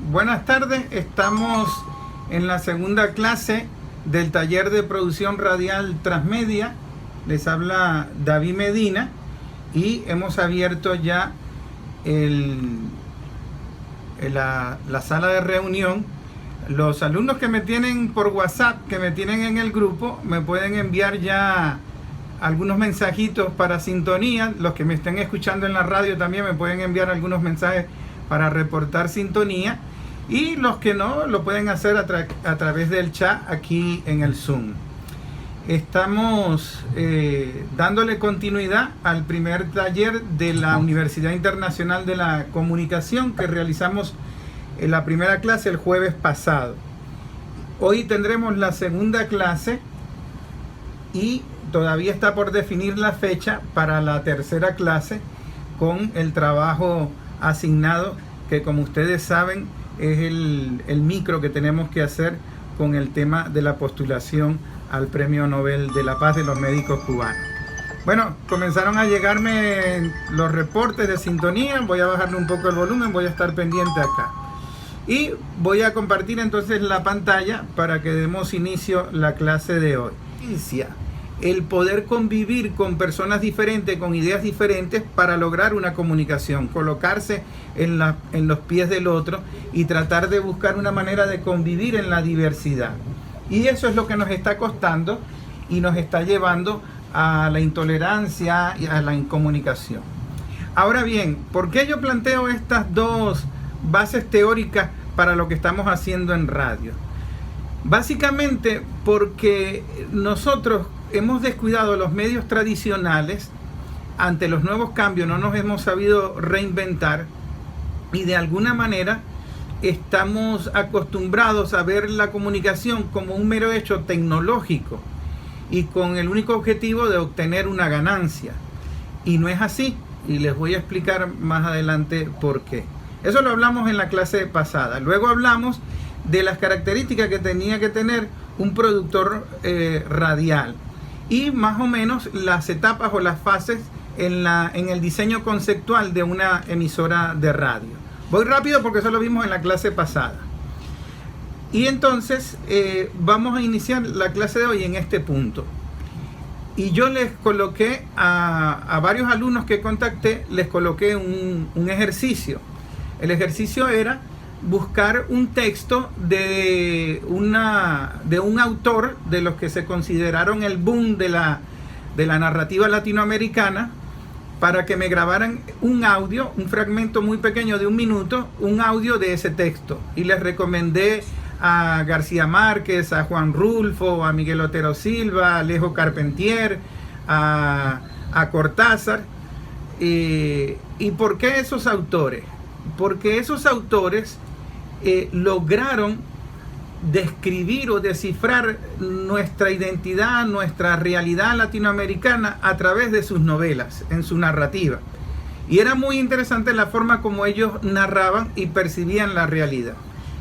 Buenas tardes, estamos en la segunda clase del taller de producción radial transmedia. Les habla David Medina y hemos abierto ya la sala de reunión. Los alumnos que me tienen por WhatsApp, que me tienen en el grupo, me pueden enviar ya algunos mensajitos para sintonía. Los que me estén escuchando en la radio también me pueden enviar algunos mensajes para reportar sintonía, y los que no lo pueden hacer a través del chat aquí en el Zoom. Estamos dándole continuidad al primer taller de la Universidad Internacional de la Comunicación que realizamos en la primera clase el jueves pasado. Hoy tendremos la segunda clase y todavía está por definir la fecha para la tercera clase con el trabajo asignado, que como ustedes saben es el micro que tenemos que hacer con el tema de la postulación al Premio Nobel de la Paz de los médicos cubanos. Bueno, comenzaron a llegarme los reportes de sintonía. Voy a bajarle un poco el volumen, voy a estar pendiente acá y voy a compartir entonces la pantalla para que demos inicio a la clase de hoy. El poder convivir con personas diferentes, con ideas diferentes, para lograr una comunicación, colocarse en los pies del otro y tratar de buscar una manera de convivir en la diversidad. Y eso es lo que nos está costando y nos está llevando a la intolerancia y a la incomunicación. Ahora bien, ¿por qué yo planteo estas dos bases teóricas para lo que estamos haciendo en radio? Básicamente porque nosotros hemos descuidado los medios tradicionales ante los nuevos cambios, no nos hemos sabido reinventar y de alguna manera estamos acostumbrados a ver la comunicación como un mero hecho tecnológico y con el único objetivo de obtener una ganancia. Y no es así, y les voy a explicar más adelante por qué. Eso lo hablamos en la clase pasada. Luego hablamos de las características que tenía que tener un productor radial y más o menos las etapas o las fases en el diseño conceptual de una emisora de radio. Voy rápido porque eso lo vimos en la clase pasada. Y entonces vamos a iniciar la clase de hoy en este punto. Y yo les coloqué a varios alumnos que contacté, les coloqué un ejercicio. El ejercicio era buscar un texto de un autor de los que se consideraron el boom de la narrativa latinoamericana, para que me grabaran un audio, un fragmento muy pequeño de 1 minuto, un audio de ese texto. Y les recomendé a García Márquez, a Juan Rulfo, a Miguel Otero Silva, a Alejo Carpentier, a Cortázar. ¿Y por qué esos autores? Porque esos autores lograron describir o descifrar nuestra identidad, nuestra realidad latinoamericana a través de sus novelas, en su narrativa. Y era muy interesante la forma como ellos narraban y percibían la realidad.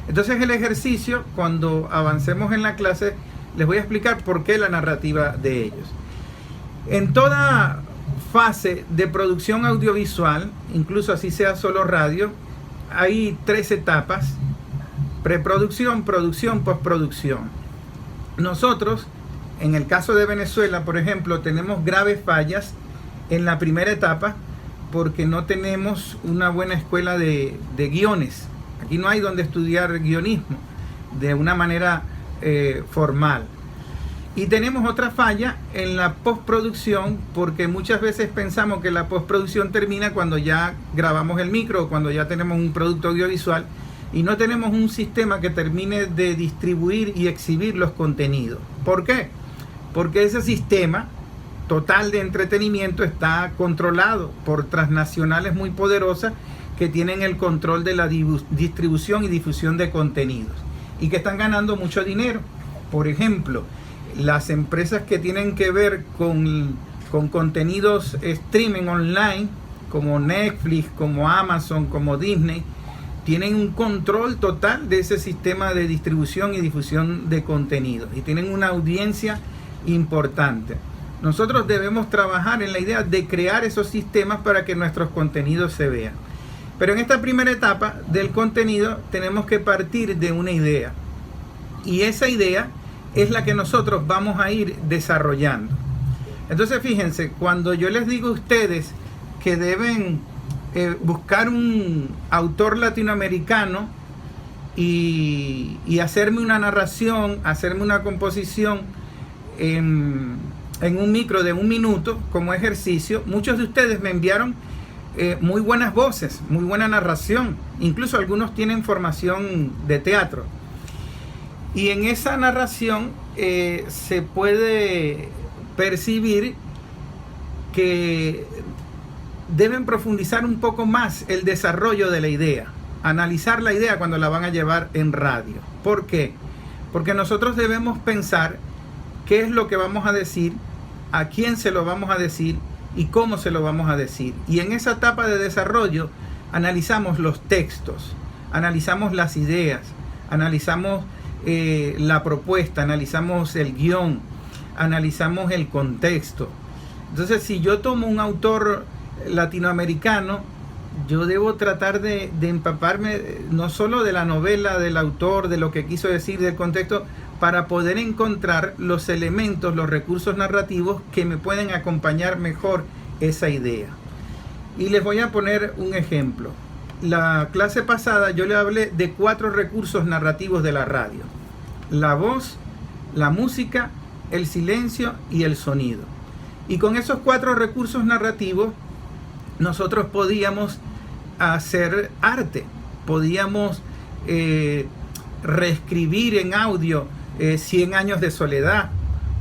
Entonces el ejercicio, cuando avancemos en la clase, les voy a explicar por qué la narrativa de ellos. En toda fase de producción audiovisual, incluso así sea solo radio, hay 3 etapas: preproducción, producción, postproducción. Nosotros, en el caso de Venezuela, por ejemplo, tenemos graves fallas en la primera etapa porque no tenemos una buena escuela de guiones. Aquí no hay donde estudiar guionismo de una manera formal. Y tenemos otra falla en la postproducción, porque muchas veces pensamos que la postproducción termina cuando ya grabamos el micro o cuando ya tenemos un producto audiovisual y no tenemos un sistema que termine de distribuir y exhibir los contenidos. ¿Por qué? Porque ese sistema total de entretenimiento está controlado por transnacionales muy poderosas que tienen el control de la distribución y difusión de contenidos y que están ganando mucho dinero. Por ejemplo, las empresas que tienen que ver con contenidos streaming online, como Netflix, como Amazon, como Disney, tienen un control total de ese sistema de distribución y difusión de contenidos y tienen una audiencia importante. Nosotros debemos trabajar en la idea de crear esos sistemas para que nuestros contenidos se vean. Pero en esta primera etapa del contenido tenemos que partir de una idea. Y esa idea es la que nosotros vamos a ir desarrollando. Entonces fíjense, cuando yo les digo a ustedes que deben buscar un autor latinoamericano y hacerme una narración, hacerme una composición en un micro de 1 minuto como ejercicio, muchos de ustedes me enviaron muy buenas voces, muy buena narración, incluso algunos tienen formación de teatro. Y en esa narración se puede percibir que deben profundizar un poco más el desarrollo de la idea, analizar la idea cuando la van a llevar en radio. ¿Por qué? Porque nosotros debemos pensar qué es lo que vamos a decir, a quién se lo vamos a decir y cómo se lo vamos a decir. Y en esa etapa de desarrollo analizamos los textos, analizamos las ideas, analizamos la propuesta, analizamos el guión, analizamos el contexto. Entonces, si yo tomo un autor latinoamericano, yo debo tratar de empaparme no solo de la novela, del autor, de lo que quiso decir, del contexto, para poder encontrar los elementos, los recursos narrativos que me pueden acompañar mejor esa idea. Y les voy a poner un ejemplo. La clase pasada yo le hablé de 4 recursos narrativos de la radio: la voz, la música, el silencio y el sonido. Y con esos 4 recursos narrativos nosotros podíamos hacer arte, podíamos reescribir en audio 100 años de soledad,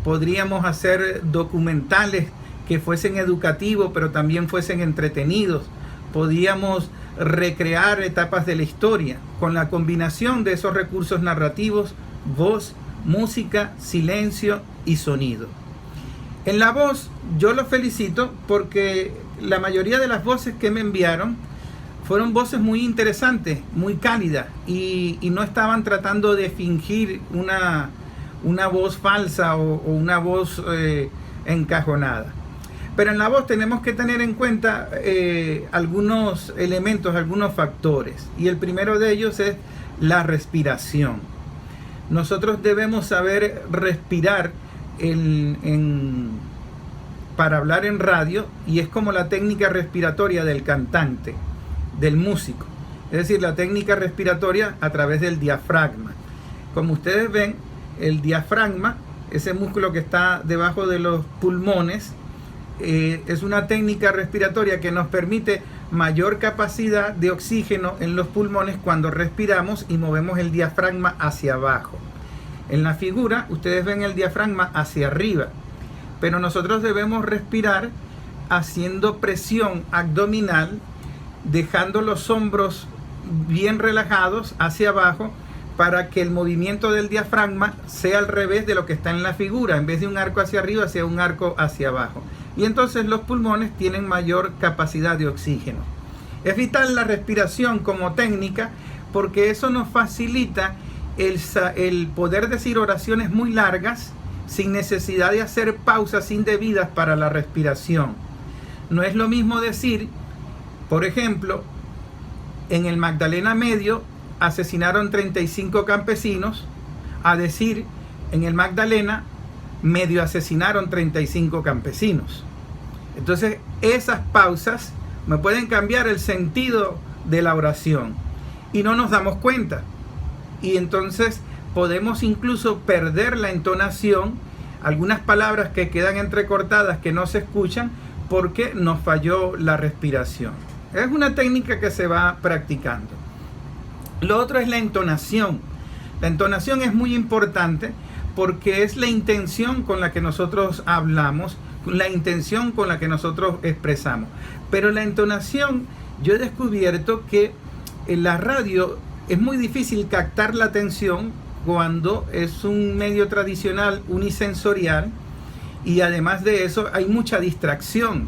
podríamos hacer documentales que fuesen educativos pero también fuesen entretenidos, podíamos recrear etapas de la historia con la combinación de esos recursos narrativos: voz, música, silencio y sonido. En la voz yo los felicito porque la mayoría de las voces que me enviaron fueron voces muy interesantes, muy cálidas, y no estaban tratando de fingir una voz falsa o una voz encajonada. Pero en la voz tenemos que tener en cuenta algunos elementos, algunos factores, y el primero de ellos es la respiración. Nosotros debemos saber respirar para hablar en radio, y es como la técnica respiratoria del cantante, del músico, es decir, la técnica respiratoria a través del diafragma. Como ustedes ven, el diafragma, ese músculo que está debajo de los pulmones, es una técnica respiratoria que nos permite mayor capacidad de oxígeno en los pulmones cuando respiramos y movemos el diafragma hacia abajo. En la figura ustedes ven el diafragma hacia arriba, pero nosotros debemos respirar haciendo presión abdominal, dejando los hombros bien relajados hacia abajo, para que el movimiento del diafragma sea al revés de lo que está en la figura. En vez de un arco hacia arriba, sea un arco hacia abajo. Y entonces los pulmones tienen mayor capacidad de oxígeno. Es vital la respiración como técnica, porque eso nos facilita el poder decir oraciones muy largas sin necesidad de hacer pausas indebidas para la respiración. No es lo mismo decir, por ejemplo, en el Magdalena Medio asesinaron 35 campesinos, a decir, en el Magdalena medio asesinaron 35 campesinos. Entonces, esas pausas me pueden cambiar el sentido de la oración y no nos damos cuenta. Y entonces podemos incluso perder la entonación, algunas palabras que quedan entrecortadas, que no se escuchan, porque nos falló la respiración. Es una técnica que se va practicando. Lo otro es la entonación. La entonación es muy importante porque es la intención con la que nosotros hablamos, la intención con la que nosotros expresamos. Pero la entonación, yo he descubierto que en la radio es muy difícil captar la atención cuando es un medio tradicional unisensorial, y además de eso hay mucha distracción.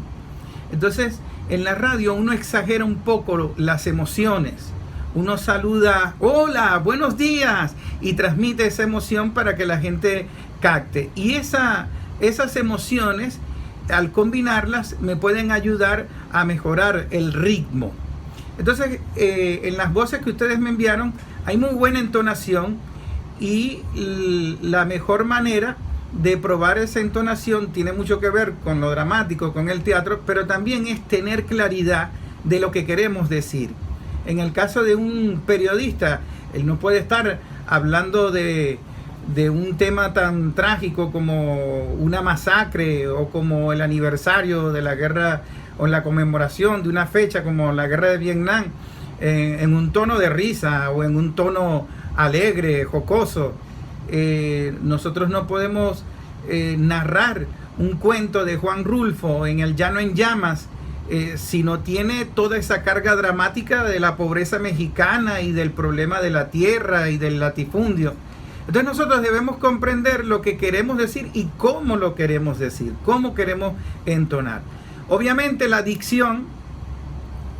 Entonces, en la radio uno exagera un poco las emociones. Uno saluda, hola, buenos días, y transmite esa emoción para que la gente capte. Y esas emociones, al combinarlas, me pueden ayudar a mejorar el ritmo. Entonces, en las voces que ustedes me enviaron hay muy buena entonación, y la mejor manera de probar esa entonación tiene mucho que ver con lo dramático, con el teatro, pero también es tener claridad de lo que queremos decir. En el caso de un periodista, él no puede estar hablando de un tema tan trágico como una masacre, o como el aniversario de la guerra, o la conmemoración de una fecha como la guerra de Vietnam, en un tono de risa o en un tono alegre, jocoso. Nosotros no podemos narrar un cuento de Juan Rulfo en El Llano en Llamas si no tiene toda esa carga dramática de la pobreza mexicana y del problema de la tierra y del latifundio. Entonces nosotros debemos comprender lo que queremos decir y cómo lo queremos decir, cómo queremos entonar. Obviamente la dicción,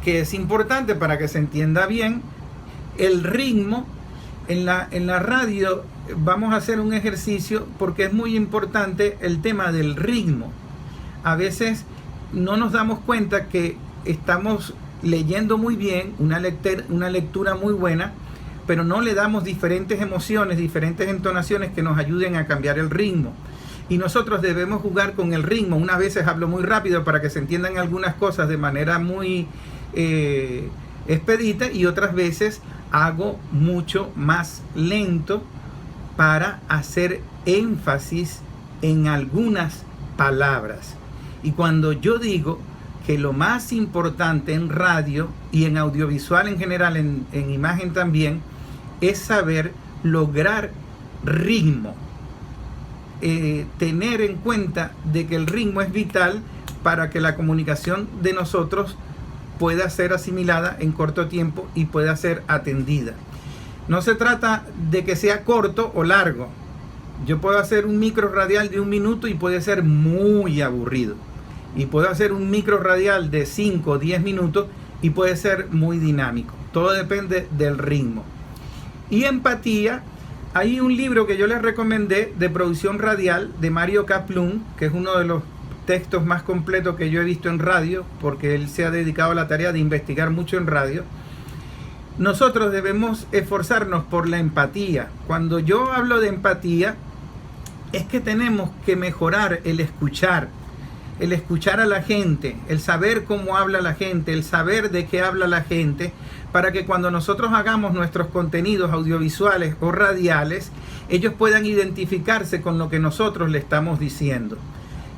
que es importante para que se entienda bien, el ritmo. En la radio vamos a hacer un ejercicio porque es muy importante el tema del ritmo. A veces no nos damos cuenta que estamos leyendo muy bien, una lectura muy buena, pero no le damos diferentes emociones, diferentes entonaciones que nos ayuden a cambiar el ritmo. Y nosotros debemos jugar con el ritmo. Unas veces hablo muy rápido para que se entiendan algunas cosas de manera muy expedita, y otras veces hago mucho más lento para hacer énfasis en algunas palabras. Y cuando yo digo que lo más importante en radio y en audiovisual en general, en imagen también, es saber lograr ritmo, tener en cuenta de que el ritmo es vital para que la comunicación de nosotros pueda ser asimilada en corto tiempo y pueda ser atendida. No se trata de que sea corto o largo. Yo puedo hacer un micro radial de 1 minuto y puede ser muy aburrido. Y puedo hacer un micro radial de 5 o 10 minutos y puede ser muy dinámico. Todo depende del ritmo. Y empatía, hay un libro que yo les recomendé de producción radial de Mario Kaplun, que es uno de los textos más completos que yo he visto en radio, porque él se ha dedicado a la tarea de investigar mucho en radio. Nosotros debemos esforzarnos por la empatía. Cuando yo hablo de empatía, es que tenemos que mejorar el escuchar a la gente, el saber cómo habla la gente, el saber de qué habla la gente, para que cuando nosotros hagamos nuestros contenidos audiovisuales o radiales, ellos puedan identificarse con lo que nosotros le estamos diciendo.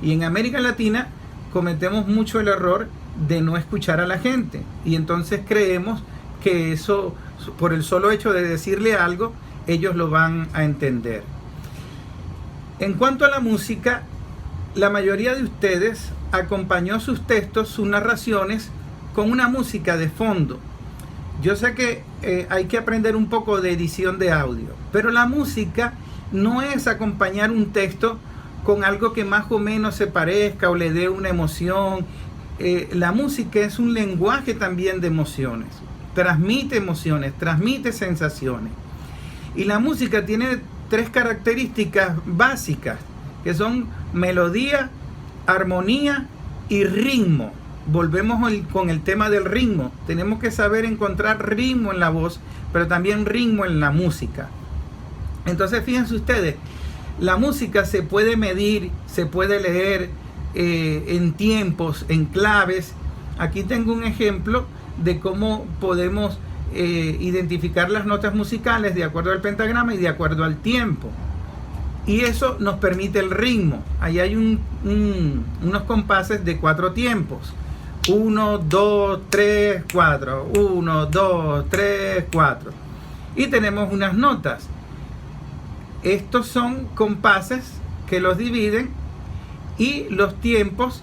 Y en América Latina cometemos mucho el error de no escuchar a la gente, y entonces creemos que eso, por el solo hecho de decirle algo, ellos lo van a entender. En cuanto a la música, la mayoría de ustedes acompañó sus textos, sus narraciones, con una música de fondo. Yo sé que hay que aprender un poco de edición de audio, pero la música no es acompañar un texto con algo que más o menos se parezca o le dé una emoción. La música es un lenguaje también de emociones. Transmite emociones, transmite sensaciones. Y la música tiene 3 características básicas, que son melodía, armonía y ritmo. Volvemos con el tema del ritmo. Tenemos que saber encontrar ritmo en la voz, pero también ritmo en la música. Entonces, fíjense ustedes, la música se puede medir, se puede leer en tiempos, en claves. Aquí tengo un ejemplo de cómo podemos identificar las notas musicales de acuerdo al pentagrama y de acuerdo al tiempo. Y eso nos permite el ritmo. Ahí hay unos compases de 4 tiempos. 1, 2, 3, 4. 1, 2, 3, 4. Y tenemos unas notas. Estos son compases que los dividen, y los tiempos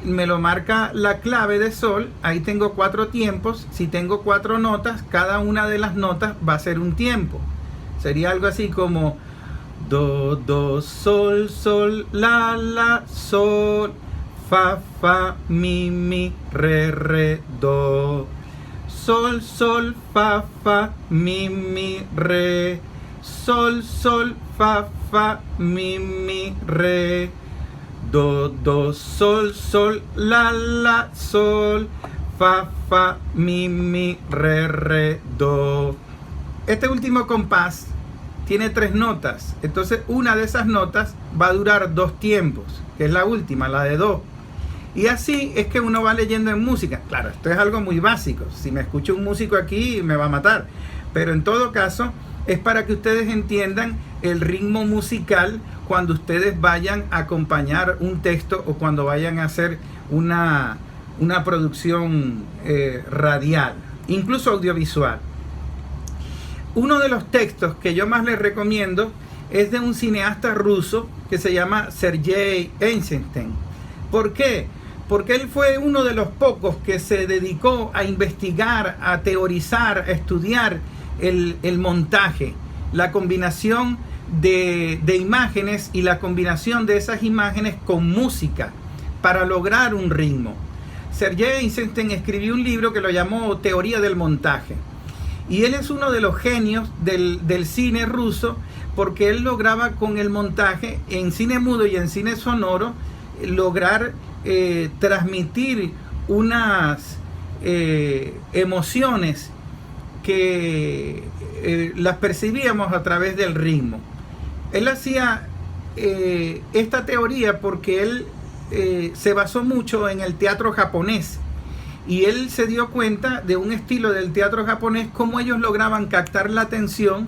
me lo marca la clave de sol. Ahí tengo 4 tiempos. Si tengo 4 notas, cada una de las notas va a ser un tiempo. Sería algo así como do, do, sol, sol, la, la, sol, fa, fa, mi, re, do. Sol, sol, fa, mi, re. Sol, sol, fa, mi, re. Do, do, sol, sol, la, la, sol, fa, fa, mi, re, do. Este último compás tiene 3 notas, entonces una de esas notas va a durar 2 tiempos, que es la última, la de do. Y así es que uno va leyendo en música. Claro, esto es algo muy básico. Si me escucha un músico aquí me va a matar. Pero en todo caso es para que ustedes entiendan el ritmo musical cuando ustedes vayan a acompañar un texto o cuando vayan a hacer una producción radial, incluso audiovisual. Uno de los textos que yo más les recomiendo es de un cineasta ruso que se llama Sergei Eisenstein. ¿Por qué? Porque él fue uno de los pocos que se dedicó a investigar, a teorizar, a estudiar el montaje, la combinación de imágenes y la combinación de esas imágenes con música para lograr un ritmo. Sergei Eisenstein escribió un libro que lo llamó Teoría del Montaje. Y él es uno de los genios del cine ruso, porque él lograba con el montaje en cine mudo y en cine sonoro lograr transmitir unas emociones que las percibíamos a través del ritmo. Él hacía esta teoría porque él se basó mucho en el teatro japonés, y él se dio cuenta de un estilo del teatro japonés, cómo ellos lograban captar la atención.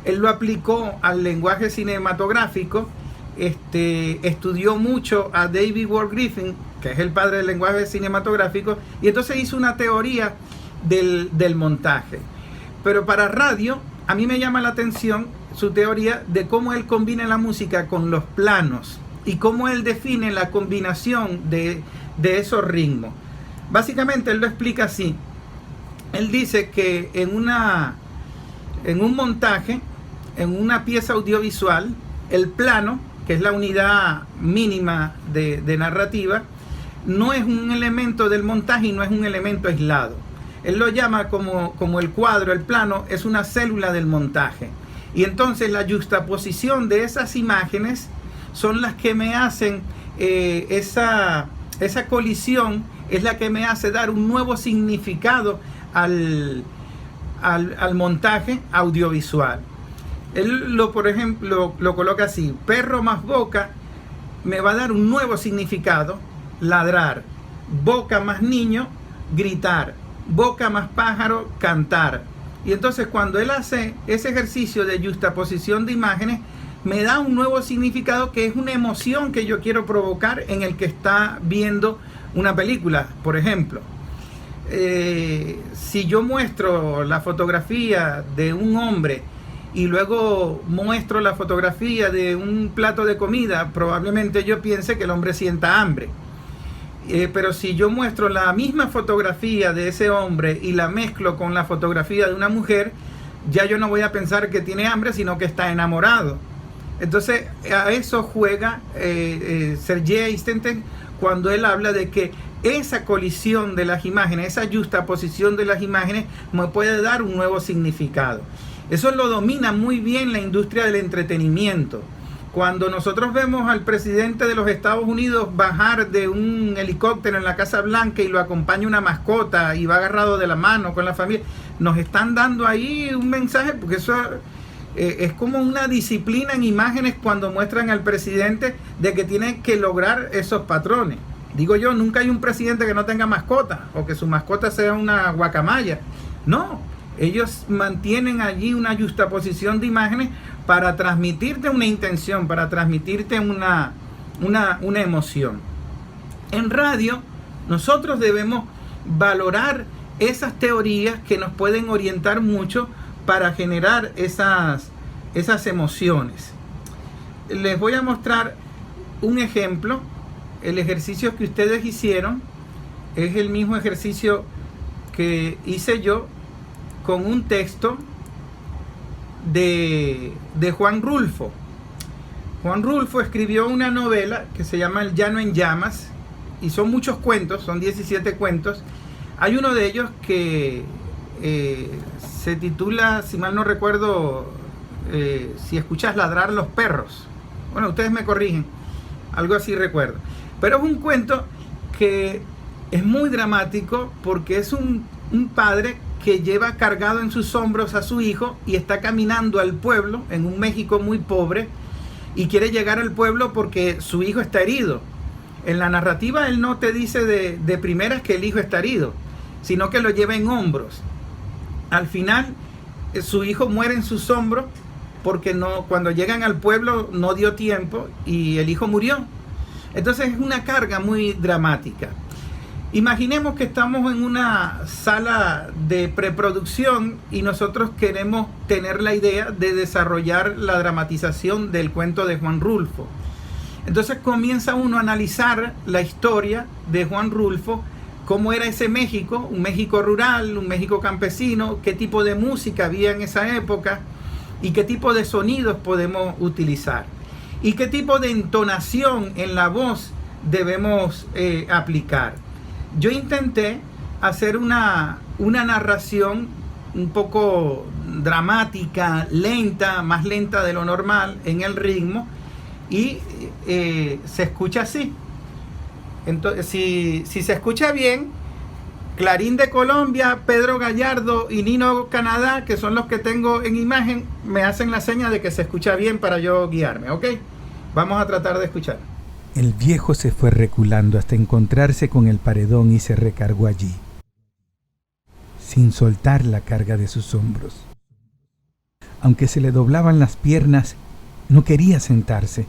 Él lo aplicó al lenguaje cinematográfico. Estudió mucho a David Ward Griffin, que es el padre del lenguaje cinematográfico, y entonces hizo una teoría del montaje. Pero para radio, a mí me llama la atención su teoría de cómo él combina la música con los planos y cómo él define la combinación de esos ritmos. Básicamente él lo explica así. Él dice que en un montaje, en una pieza audiovisual, el plano, que es la unidad mínima de narrativa, no es un elemento del montaje y no es un elemento aislado. Él lo llama como el cuadro, el plano, es una célula del montaje. Y entonces la juxtaposición de esas imágenes son las que me hacen, esa colisión es la que me hace dar un nuevo significado al montaje audiovisual. Él, por ejemplo, lo coloca así: perro más boca me va a dar un nuevo significado, ladrar; boca más niño, gritar; boca más pájaro, cantar. Y entonces cuando él hace ese ejercicio de juxtaposición de imágenes, me da un nuevo significado, que es una emoción que yo quiero provocar en el que está viendo una película. Por ejemplo, si yo muestro la fotografía de un hombre y luego muestro la fotografía de un plato de comida, probablemente yo piense que el hombre sienta hambre. Pero si yo muestro la misma fotografía de ese hombre y la mezclo con la fotografía de una mujer, ya yo no voy a pensar que tiene hambre, sino que está enamorado. Entonces a eso juega Sergei Eisenstein cuando él habla de que esa colisión de las imágenes, esa juxtaposición de las imágenes me puede dar un nuevo significado. Eso lo domina muy bien la industria del entretenimiento. Cuando nosotros vemos al presidente de los Estados Unidos bajar de un helicóptero en la Casa Blanca y lo acompaña una mascota y va agarrado de la mano con la familia, nos están dando ahí un mensaje, porque eso es como una disciplina en imágenes cuando muestran al presidente de que tiene que lograr esos patrones. Digo yo, nunca hay un presidente que no tenga mascota o que su mascota sea una guacamaya. No, ellos mantienen allí una juxtaposición de imágenes para transmitirte una intención, para transmitirte una emoción. En radio, nosotros debemos valorar esas teorías que nos pueden orientar mucho para generar esas emociones. Les voy a mostrar un ejemplo. El ejercicio que ustedes hicieron es el mismo ejercicio que hice yo con un texto de Juan Rulfo. Juan Rulfo escribió una novela que se llama El Llano en Llamas, y son muchos cuentos, son 17 cuentos. Hay uno de ellos que se titula, si mal no recuerdo, Si escuchas ladrar los perros. Bueno, ustedes me corrigen, algo así recuerdo. Pero es un cuento que Es muy dramático porque es un padre que lleva cargado en sus hombros a su hijo y está caminando al pueblo en un México muy pobre y quiere llegar al pueblo porque su hijo está herido. En la narrativa él no te dice de primeras que el hijo está herido, sino que lo lleva en hombros. Al final su hijo muere en sus hombros porque cuando llegan al pueblo no dio tiempo y el hijo murió. Entonces es una carga muy dramática. Imaginemos que estamos en una sala de preproducción y nosotros queremos tener la idea de desarrollar la dramatización del cuento de Juan Rulfo. Entonces comienza uno a analizar la historia de Juan Rulfo, cómo era ese México, un México rural, un México campesino, qué tipo de música había en esa época y qué tipo de sonidos podemos utilizar y qué tipo de entonación en la voz debemos aplicar. Yo intenté hacer una narración un poco dramática, lenta, más lenta de lo normal en el ritmo y se escucha así. Entonces, si se escucha bien, Clarín de Colombia, Pedro Gallardo y Nino Canadá, que son los que tengo en imagen, me hacen la seña de que se escucha bien para yo guiarme, ¿ok? Vamos a tratar de escuchar. El viejo se fue reculando hasta encontrarse con el paredón y se recargó allí, sin soltar la carga de sus hombros. Aunque se le doblaban las piernas, no quería sentarse,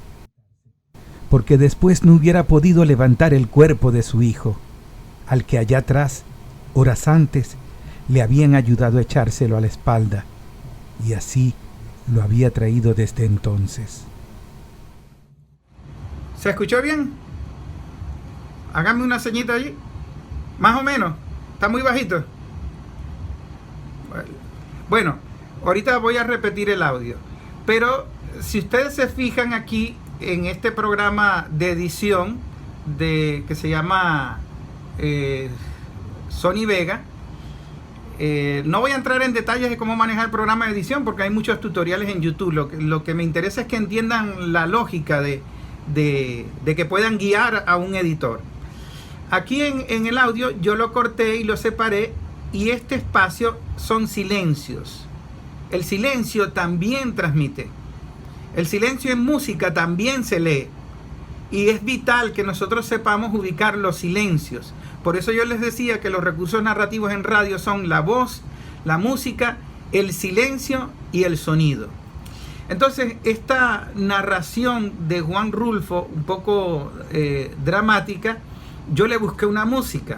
porque después no hubiera podido levantar el cuerpo de su hijo, al que allá atrás, horas antes, le habían ayudado a echárselo a la espalda, y así lo había traído desde entonces. ¿Se escuchó bien? Hágame una señita allí. Más o menos. Está muy bajito. Bueno, ahorita voy a repetir el audio. Pero si ustedes se fijan aquí en este programa de edición que se llama Sony Vega, no voy a entrar en detalles de cómo manejar el programa de edición porque hay muchos tutoriales en YouTube. Lo que me interesa es que entiendan la lógica de que puedan guiar a un editor. Aquí en el audio yo lo corté y lo separé y este espacio son silencios. El silencio también transmite. El silencio en música también se lee y es vital que nosotros sepamos ubicar los silencios. Por eso yo les decía que los recursos narrativos en radio son la voz, la música, el silencio y el sonido. Entonces, esta narración de Juan Rulfo, un poco dramática, yo le busqué una música.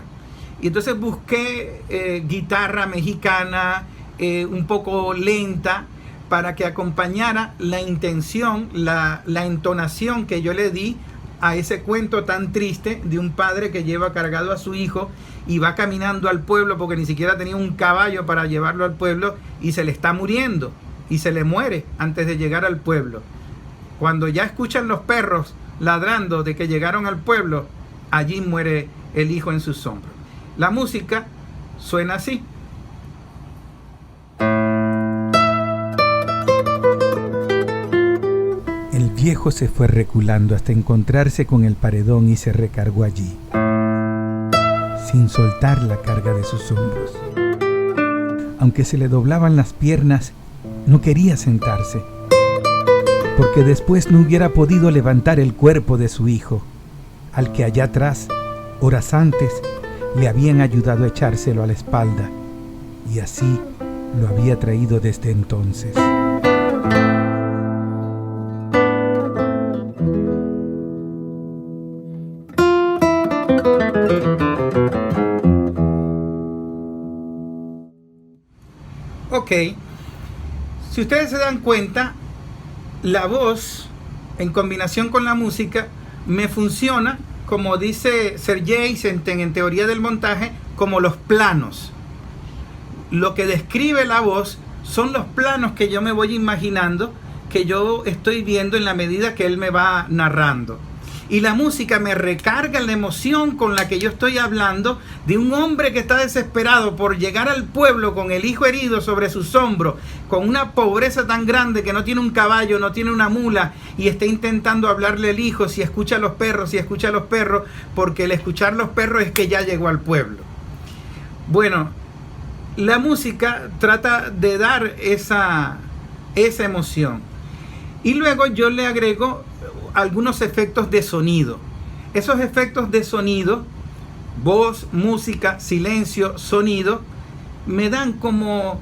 Y entonces busqué guitarra mexicana, un poco lenta, para que acompañara la intención, la entonación que yo le di a ese cuento tan triste de un padre que lleva cargado a su hijo y va caminando al pueblo porque ni siquiera tenía un caballo para llevarlo al pueblo y se le está muriendo. Y se le muere antes de llegar al pueblo. Cuando ya escuchan los perros ladrando de que llegaron al pueblo, allí muere el hijo en sus hombros. La música suena así. El viejo se fue reculando hasta encontrarse con el paredón y se recargó allí, sin soltar la carga de sus hombros. Aunque se le doblaban las piernas, no quería sentarse, porque después no hubiera podido levantar el cuerpo de su hijo, al que allá atrás, horas antes, le habían ayudado a echárselo a la espalda, y así lo había traído desde entonces. Ok. Si ustedes se dan cuenta, la voz en combinación con la música me funciona, como dice Sergei Eisenstein en teoría del montaje, como los planos. Lo que describe la voz son los planos que yo me voy imaginando, que yo estoy viendo en la medida que él me va narrando. y la música me recarga la emoción con la que yo estoy hablando de un hombre que está desesperado por llegar al pueblo con el hijo herido sobre sus hombros, con una pobreza tan grande que no tiene un caballo, no tiene una mula, y está intentando hablarle al hijo, si escucha a los perros, porque el escuchar los perros es que ya llegó al pueblo. Bueno, la música trata de dar esa emoción. Y luego yo le agrego algunos efectos de sonido. Esos efectos de sonido, voz, música, silencio, sonido, me dan como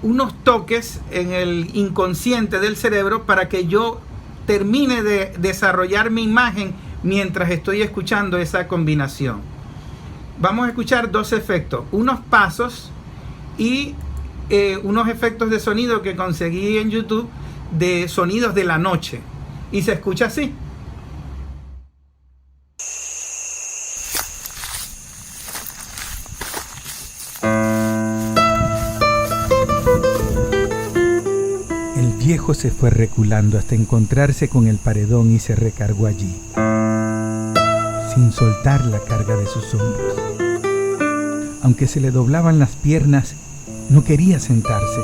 unos toques en el inconsciente del cerebro para que yo termine de desarrollar mi imagen mientras estoy escuchando esa combinación. Vamos a escuchar dos efectos, unos pasos y unos efectos de sonido que conseguí en YouTube de sonidos de la noche, y se escucha así. El viejo se fue reculando hasta encontrarse con el paredón y se recargó allí, sin soltar la carga de sus hombros. Aunque se le doblaban las piernas, no quería sentarse,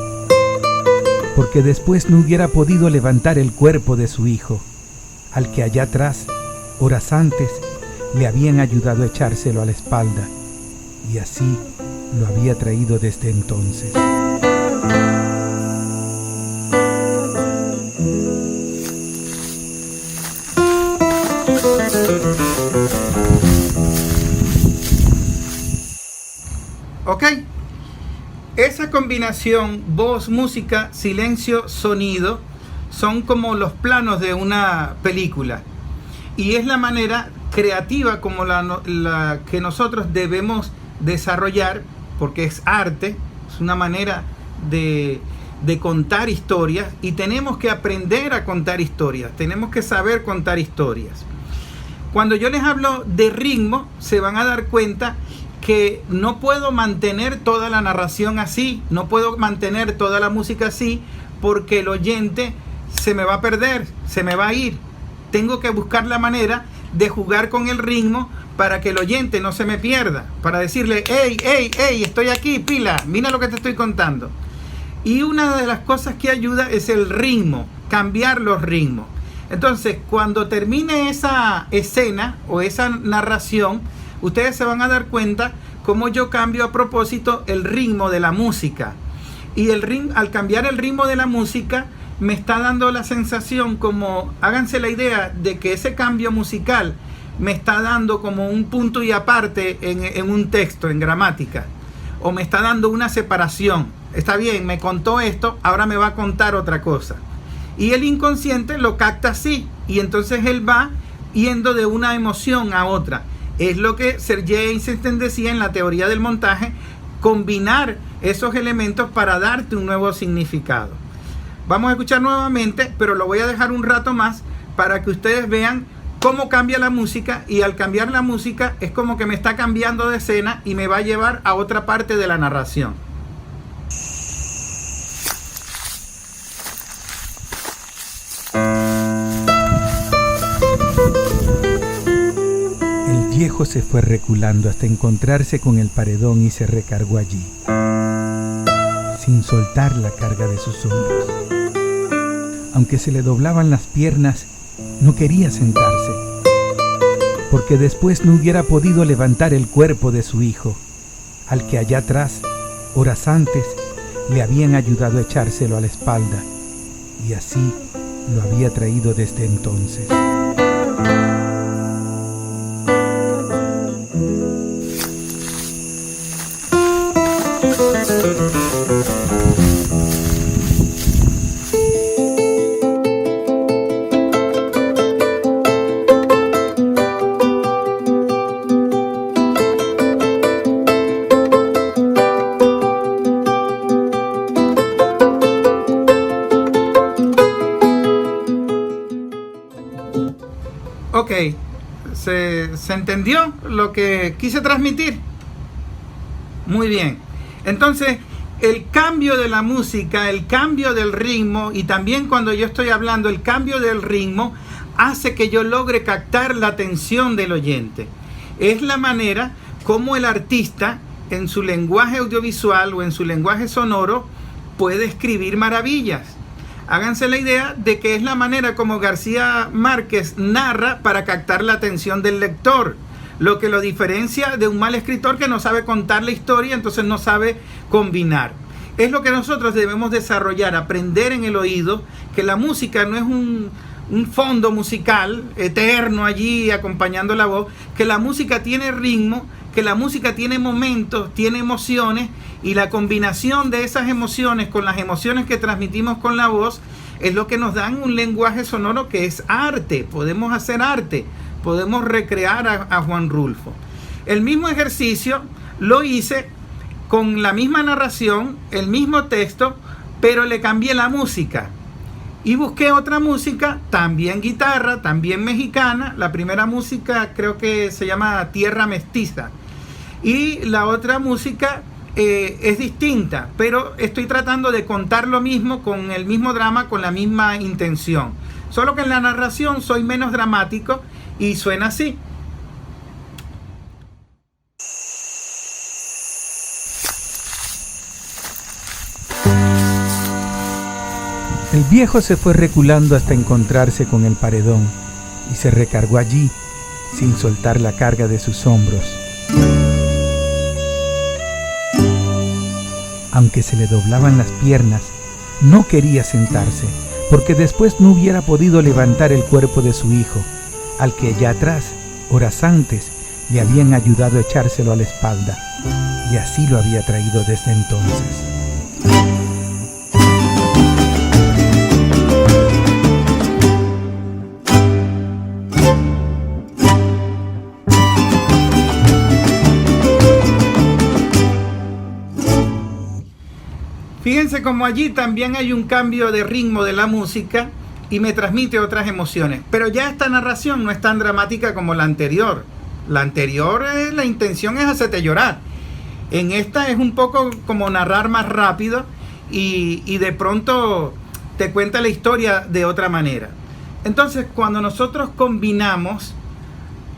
porque después no hubiera podido levantar el cuerpo de su hijo, al que allá atrás, horas antes, le habían ayudado a echárselo a la espalda, y así lo había traído desde entonces. Ok, esa combinación voz, música, silencio, sonido son como los planos de una película, y es la manera creativa como la que nosotros debemos desarrollar, porque es arte, es una manera de contar historias, y tenemos que aprender a contar historias, tenemos que saber contar historias. Cuando yo les hablo de ritmo, se van a dar cuenta que no puedo mantener toda la narración así, no puedo mantener toda la música así, porque el oyente se me va a perder, se me va a ir. Tengo que buscar la manera de jugar con el ritmo para que el oyente no se me pierda, para decirle, hey, estoy aquí, pila, mira lo que te estoy contando. Y una de las cosas que ayuda es el ritmo, cambiar los ritmos. Entonces, cuando termine esa escena o esa narración, ustedes se van a dar cuenta cómo yo cambio a propósito el ritmo de la música. Y al cambiar el ritmo de la música, me está dando la sensación como, háganse la idea de que ese cambio musical me está dando como un punto y aparte en un texto, en gramática. O me está dando una separación. Está bien, me contó esto, ahora me va a contar otra cosa. Y el inconsciente lo capta así. Y entonces él va yendo de una emoción a otra. Es lo que Sergei Eisenstein decía en la teoría del montaje, combinar esos elementos para darte un nuevo significado. Vamos a escuchar nuevamente, pero lo voy a dejar un rato más para que ustedes vean cómo cambia la música, y al cambiar la música es como que me está cambiando de escena y me va a llevar a otra parte de la narración. El viejo se fue reculando hasta encontrarse con el paredón y se recargó allí, sin soltar la carga de sus hombros. Aunque se le doblaban las piernas, no quería sentarse, porque después no hubiera podido levantar el cuerpo de su hijo, al que allá atrás, horas antes, le habían ayudado a echárselo a la espalda, y así lo había traído desde entonces. Ok, ¿se entendió lo que quise transmitir? Muy bien. Entonces, el cambio de la música, el cambio del ritmo, y también cuando yo estoy hablando, el cambio del ritmo hace que yo logre captar la atención del oyente. Es la manera como el artista, en su lenguaje audiovisual o en su lenguaje sonoro, puede escribir maravillas. Háganse la idea de que es la manera como García Márquez narra para captar la atención del lector, lo que lo diferencia de un mal escritor que no sabe contar la historia, entonces no sabe combinar. Es lo que nosotros debemos desarrollar, aprender en el oído, que la música no es un fondo musical eterno allí acompañando la voz, que la música tiene ritmo, que la música tiene momentos, tiene emociones, y la combinación de esas emociones con las emociones que transmitimos con la voz es lo que nos dan un lenguaje sonoro que es arte. Podemos hacer arte, podemos recrear a Juan Rulfo. El mismo ejercicio lo hice con la misma narración, el mismo texto, pero le cambié la música. Y busqué otra música, también guitarra, también mexicana. La primera música creo que se llama Tierra Mestiza. Y la otra música es distinta, pero estoy tratando de contar lo mismo con el mismo drama, con la misma intención. Solo que en la narración soy menos dramático y suena así. El viejo se fue reculando hasta encontrarse con el paredón y se recargó allí sin soltar la carga de sus hombros. Aunque se le doblaban las piernas, no quería sentarse, porque después no hubiera podido levantar el cuerpo de su hijo, al que ya atrás, horas antes, le habían ayudado a echárselo a la espalda, y así lo había traído desde entonces. Fíjense como allí también hay un cambio de ritmo de la música y me transmite otras emociones. Pero ya esta narración no es tan dramática como la anterior. La anterior, la intención es hacerte llorar. En esta es un poco como narrar más rápido y de pronto te cuenta la historia de otra manera. Entonces, cuando nosotros combinamos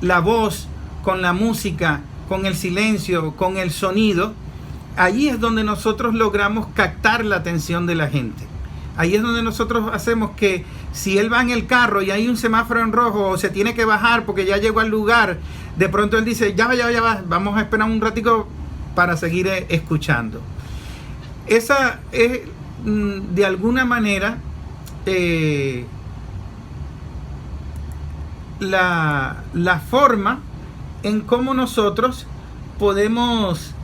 la voz con la música, con el silencio, con el sonido, allí es donde nosotros logramos captar la atención de la gente. Ahí es donde nosotros hacemos que si él va en el carro y hay un semáforo en rojo o se tiene que bajar porque ya llegó al lugar, de pronto él dice, ya va, vamos a esperar un ratico para seguir escuchando. Esa es de alguna manera la forma en cómo nosotros podemos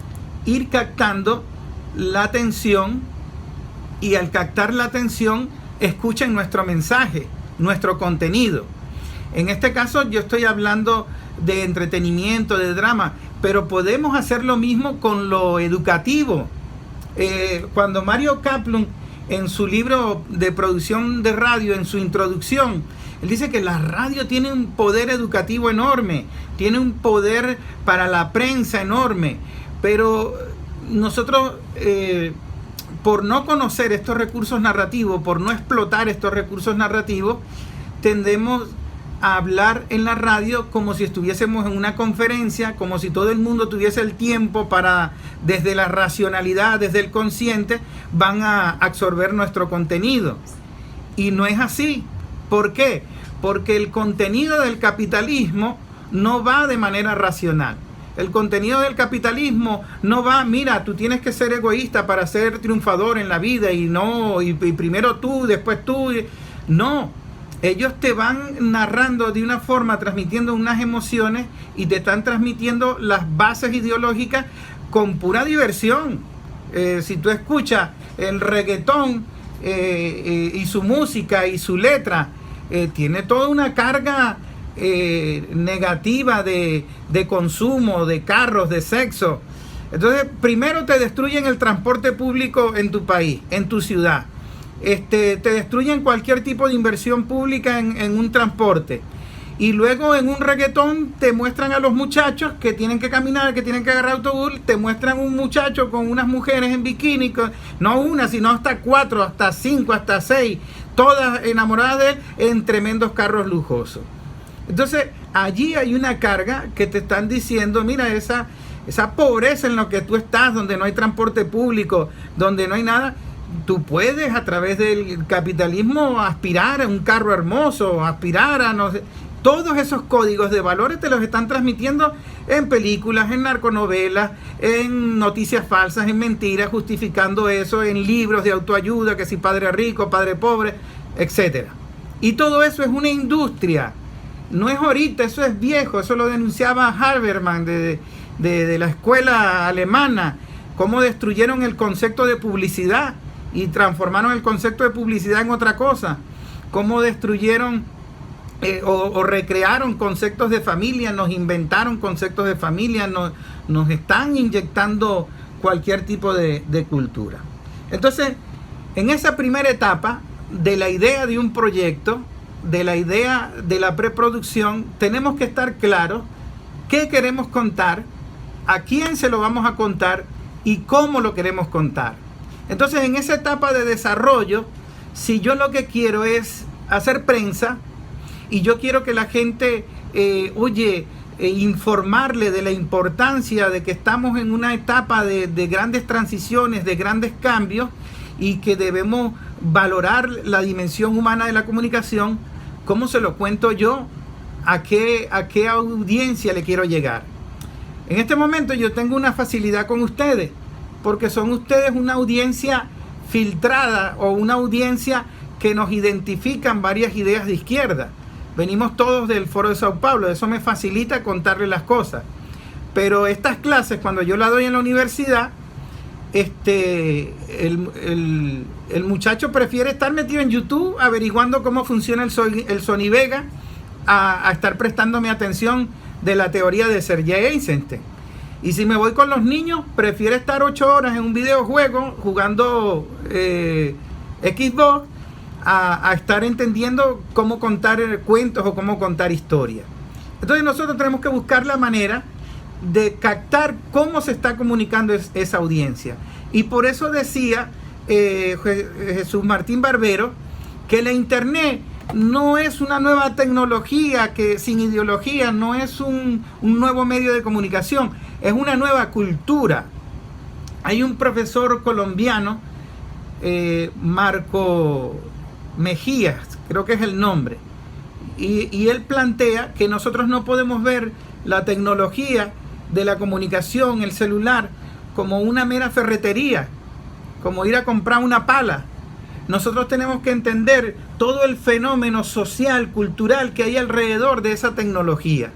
ir captando la atención, y al captar la atención escuchen nuestro mensaje, nuestro contenido. En este caso yo estoy hablando de entretenimiento, de drama, pero podemos hacer lo mismo con lo educativo. Cuando Mario Kaplun, en su libro de producción de radio, en su introducción, él dice que la radio tiene un poder educativo enorme, tiene un poder para la prensa enorme. Pero nosotros, por no conocer estos recursos narrativos, por no explotar estos recursos narrativos, tendemos a hablar en la radio como si estuviésemos en una conferencia, como si todo el mundo tuviese el tiempo para, desde la racionalidad, desde el consciente, van a absorber nuestro contenido. Y no es así. ¿Por qué? Porque el contenido del capitalismo no va de manera racional. El contenido del capitalismo no va, mira, tú tienes que ser egoísta para ser triunfador en la vida y primero tú, después tú. No, ellos te van narrando de una forma, transmitiendo unas emociones y te están transmitiendo las bases ideológicas con pura diversión. Si tú escuchas el reggaetón y su música y su letra, tiene toda una carga negativa de consumo, de carros, de sexo. Entonces, primero te destruyen el transporte público en tu país, en tu ciudad. Te destruyen cualquier tipo de inversión pública en un transporte. Y luego en un reggaetón te muestran a los muchachos que tienen que caminar, que tienen que agarrar autobús. Te muestran un muchacho con unas mujeres en bikini, no una, sino hasta 4, hasta 5, hasta 6. todas enamoradas de él en tremendos carros lujosos. Entonces, allí hay una carga que te están diciendo, mira, esa pobreza en la que tú estás, donde no hay transporte público, donde no hay nada, tú puedes a través del capitalismo aspirar a un carro hermoso, aspirar a no sé. Todos esos códigos de valores te los están transmitiendo en películas, en narconovelas, en noticias falsas, en mentiras, justificando eso, en libros de autoayuda, que si padre rico, padre pobre, etc. Y todo eso es una industria. No es ahorita, eso es viejo, eso lo denunciaba Habermas de la escuela alemana, cómo destruyeron el concepto de publicidad y transformaron el concepto de publicidad en otra cosa, cómo destruyeron o recrearon conceptos de familia, nos inventaron conceptos de familia, nos están inyectando cualquier tipo de cultura. Entonces, en esa primera etapa de la idea de un proyecto, de la idea de la preproducción, tenemos que estar claros qué queremos contar, a quién se lo vamos a contar y cómo lo queremos contar. Entonces, en esa etapa de desarrollo, si yo lo que quiero es hacer prensa y yo quiero que la gente informarle de la importancia de que estamos en una etapa de grandes transiciones, de grandes cambios, y que debemos valorar la dimensión humana de la comunicación, ¿cómo se lo cuento yo? ¿A qué audiencia le quiero llegar? En este momento yo tengo una facilidad con ustedes, porque son ustedes una audiencia filtrada o una audiencia que nos identifican varias ideas de izquierda. Venimos todos del Foro de Sao Paulo, eso me facilita contarles las cosas. Pero estas clases, cuando yo las doy en la universidad, el muchacho prefiere estar metido en YouTube averiguando cómo funciona el Sony Vega a estar prestándome atención de la teoría de Sergei Eisenstein. Y si me voy con los niños, prefiere estar 8 horas en un videojuego jugando Xbox a estar entendiendo cómo contar cuentos o cómo contar historias. Entonces nosotros tenemos que buscar la manera de captar cómo se está comunicando esa audiencia. Y por eso decía Jesús Martín Barbero que la internet no es una nueva tecnología que sin ideología, no es un nuevo medio de comunicación, es una nueva cultura. Hay un profesor colombiano, Marco Mejías, creo que es el nombre, y él plantea que nosotros no podemos ver la tecnología de la comunicación, el celular, como una mera ferretería, como ir a comprar una pala. Nosotros tenemos que entender todo el fenómeno social, cultural que hay alrededor de esa tecnología,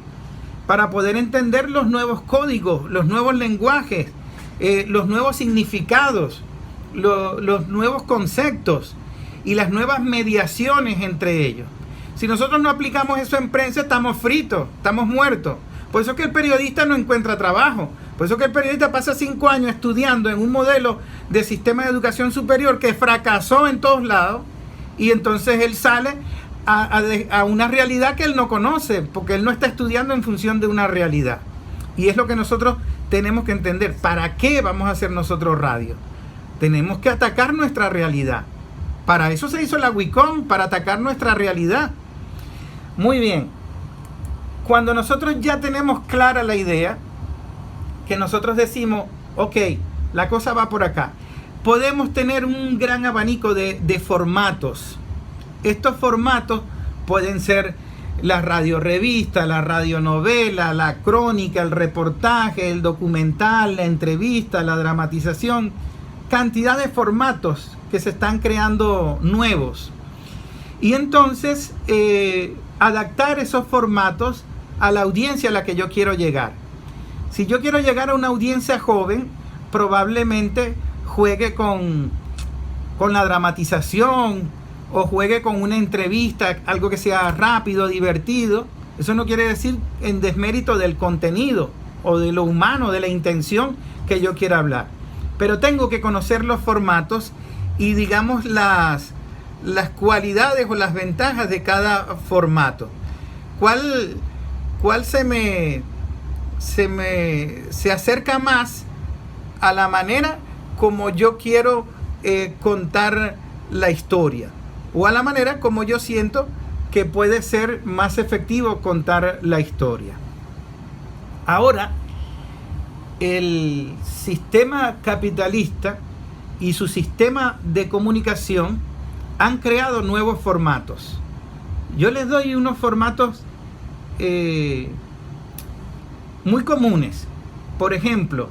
para poder entender los nuevos códigos, los nuevos lenguajes, los nuevos significados, los nuevos conceptos y las nuevas mediaciones entre ellos. Si nosotros no aplicamos eso en prensa, estamos fritos, estamos muertos. Por eso que el periodista no encuentra trabajo. Por eso que el periodista pasa 5 años estudiando en un modelo de sistema de educación superior que fracasó en todos lados, y entonces él sale a una realidad que él no conoce, porque él no está estudiando en función de una realidad. Y es lo que nosotros tenemos que entender. ¿Para qué vamos a hacer nosotros radio? Tenemos que atacar nuestra realidad. Para eso se hizo la Wicom, para atacar nuestra realidad. Muy bien. Cuando nosotros ya tenemos clara la idea, que nosotros decimos, ok, la cosa va por acá, podemos tener un gran abanico de formatos. Estos formatos pueden ser la radiorevista, la radionovela, la crónica, el reportaje, el documental, la entrevista, la dramatización. Cantidad de formatos que se están creando nuevos. Y entonces, adaptar esos formatos a la audiencia a la que yo quiero llegar. Si yo quiero llegar a una audiencia joven, probablemente juegue con la dramatización o juegue con una entrevista, algo que sea rápido, divertido. Eso no quiere decir en desmérito del contenido o de lo humano, de la intención que yo quiera hablar. Pero tengo que conocer los formatos y, digamos, las cualidades o las ventajas de cada formato. ¿Cuál se acerca más a la manera como yo quiero contar la historia? o a la manera como yo siento que puede ser más efectivo contar la historia. Ahora, el sistema capitalista y su sistema de comunicación han creado nuevos formatos. Yo les doy unos formatos muy comunes. Por ejemplo,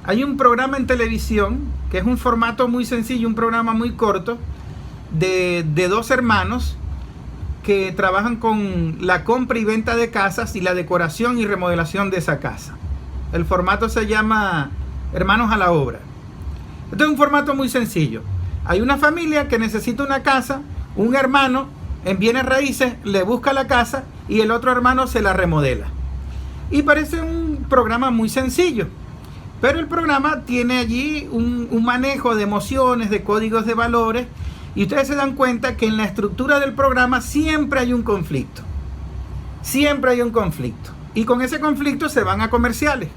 hay un programa en televisión que es un formato muy sencillo, un programa muy corto de dos hermanos que trabajan con la compra y venta de casas y la decoración y remodelación de esa casa. El formato se llama Hermanos a la Obra. Este es un formato muy sencillo. Hay una familia que necesita una casa, un hermano en bienes raíces le busca la casa y el otro hermano se la remodela. Y parece un programa muy sencillo, pero el programa tiene allí un manejo de emociones, de códigos de valores, y ustedes se dan cuenta que en la estructura del programa siempre hay un conflicto. Siempre hay un conflicto. Y con ese conflicto se van a comerciales.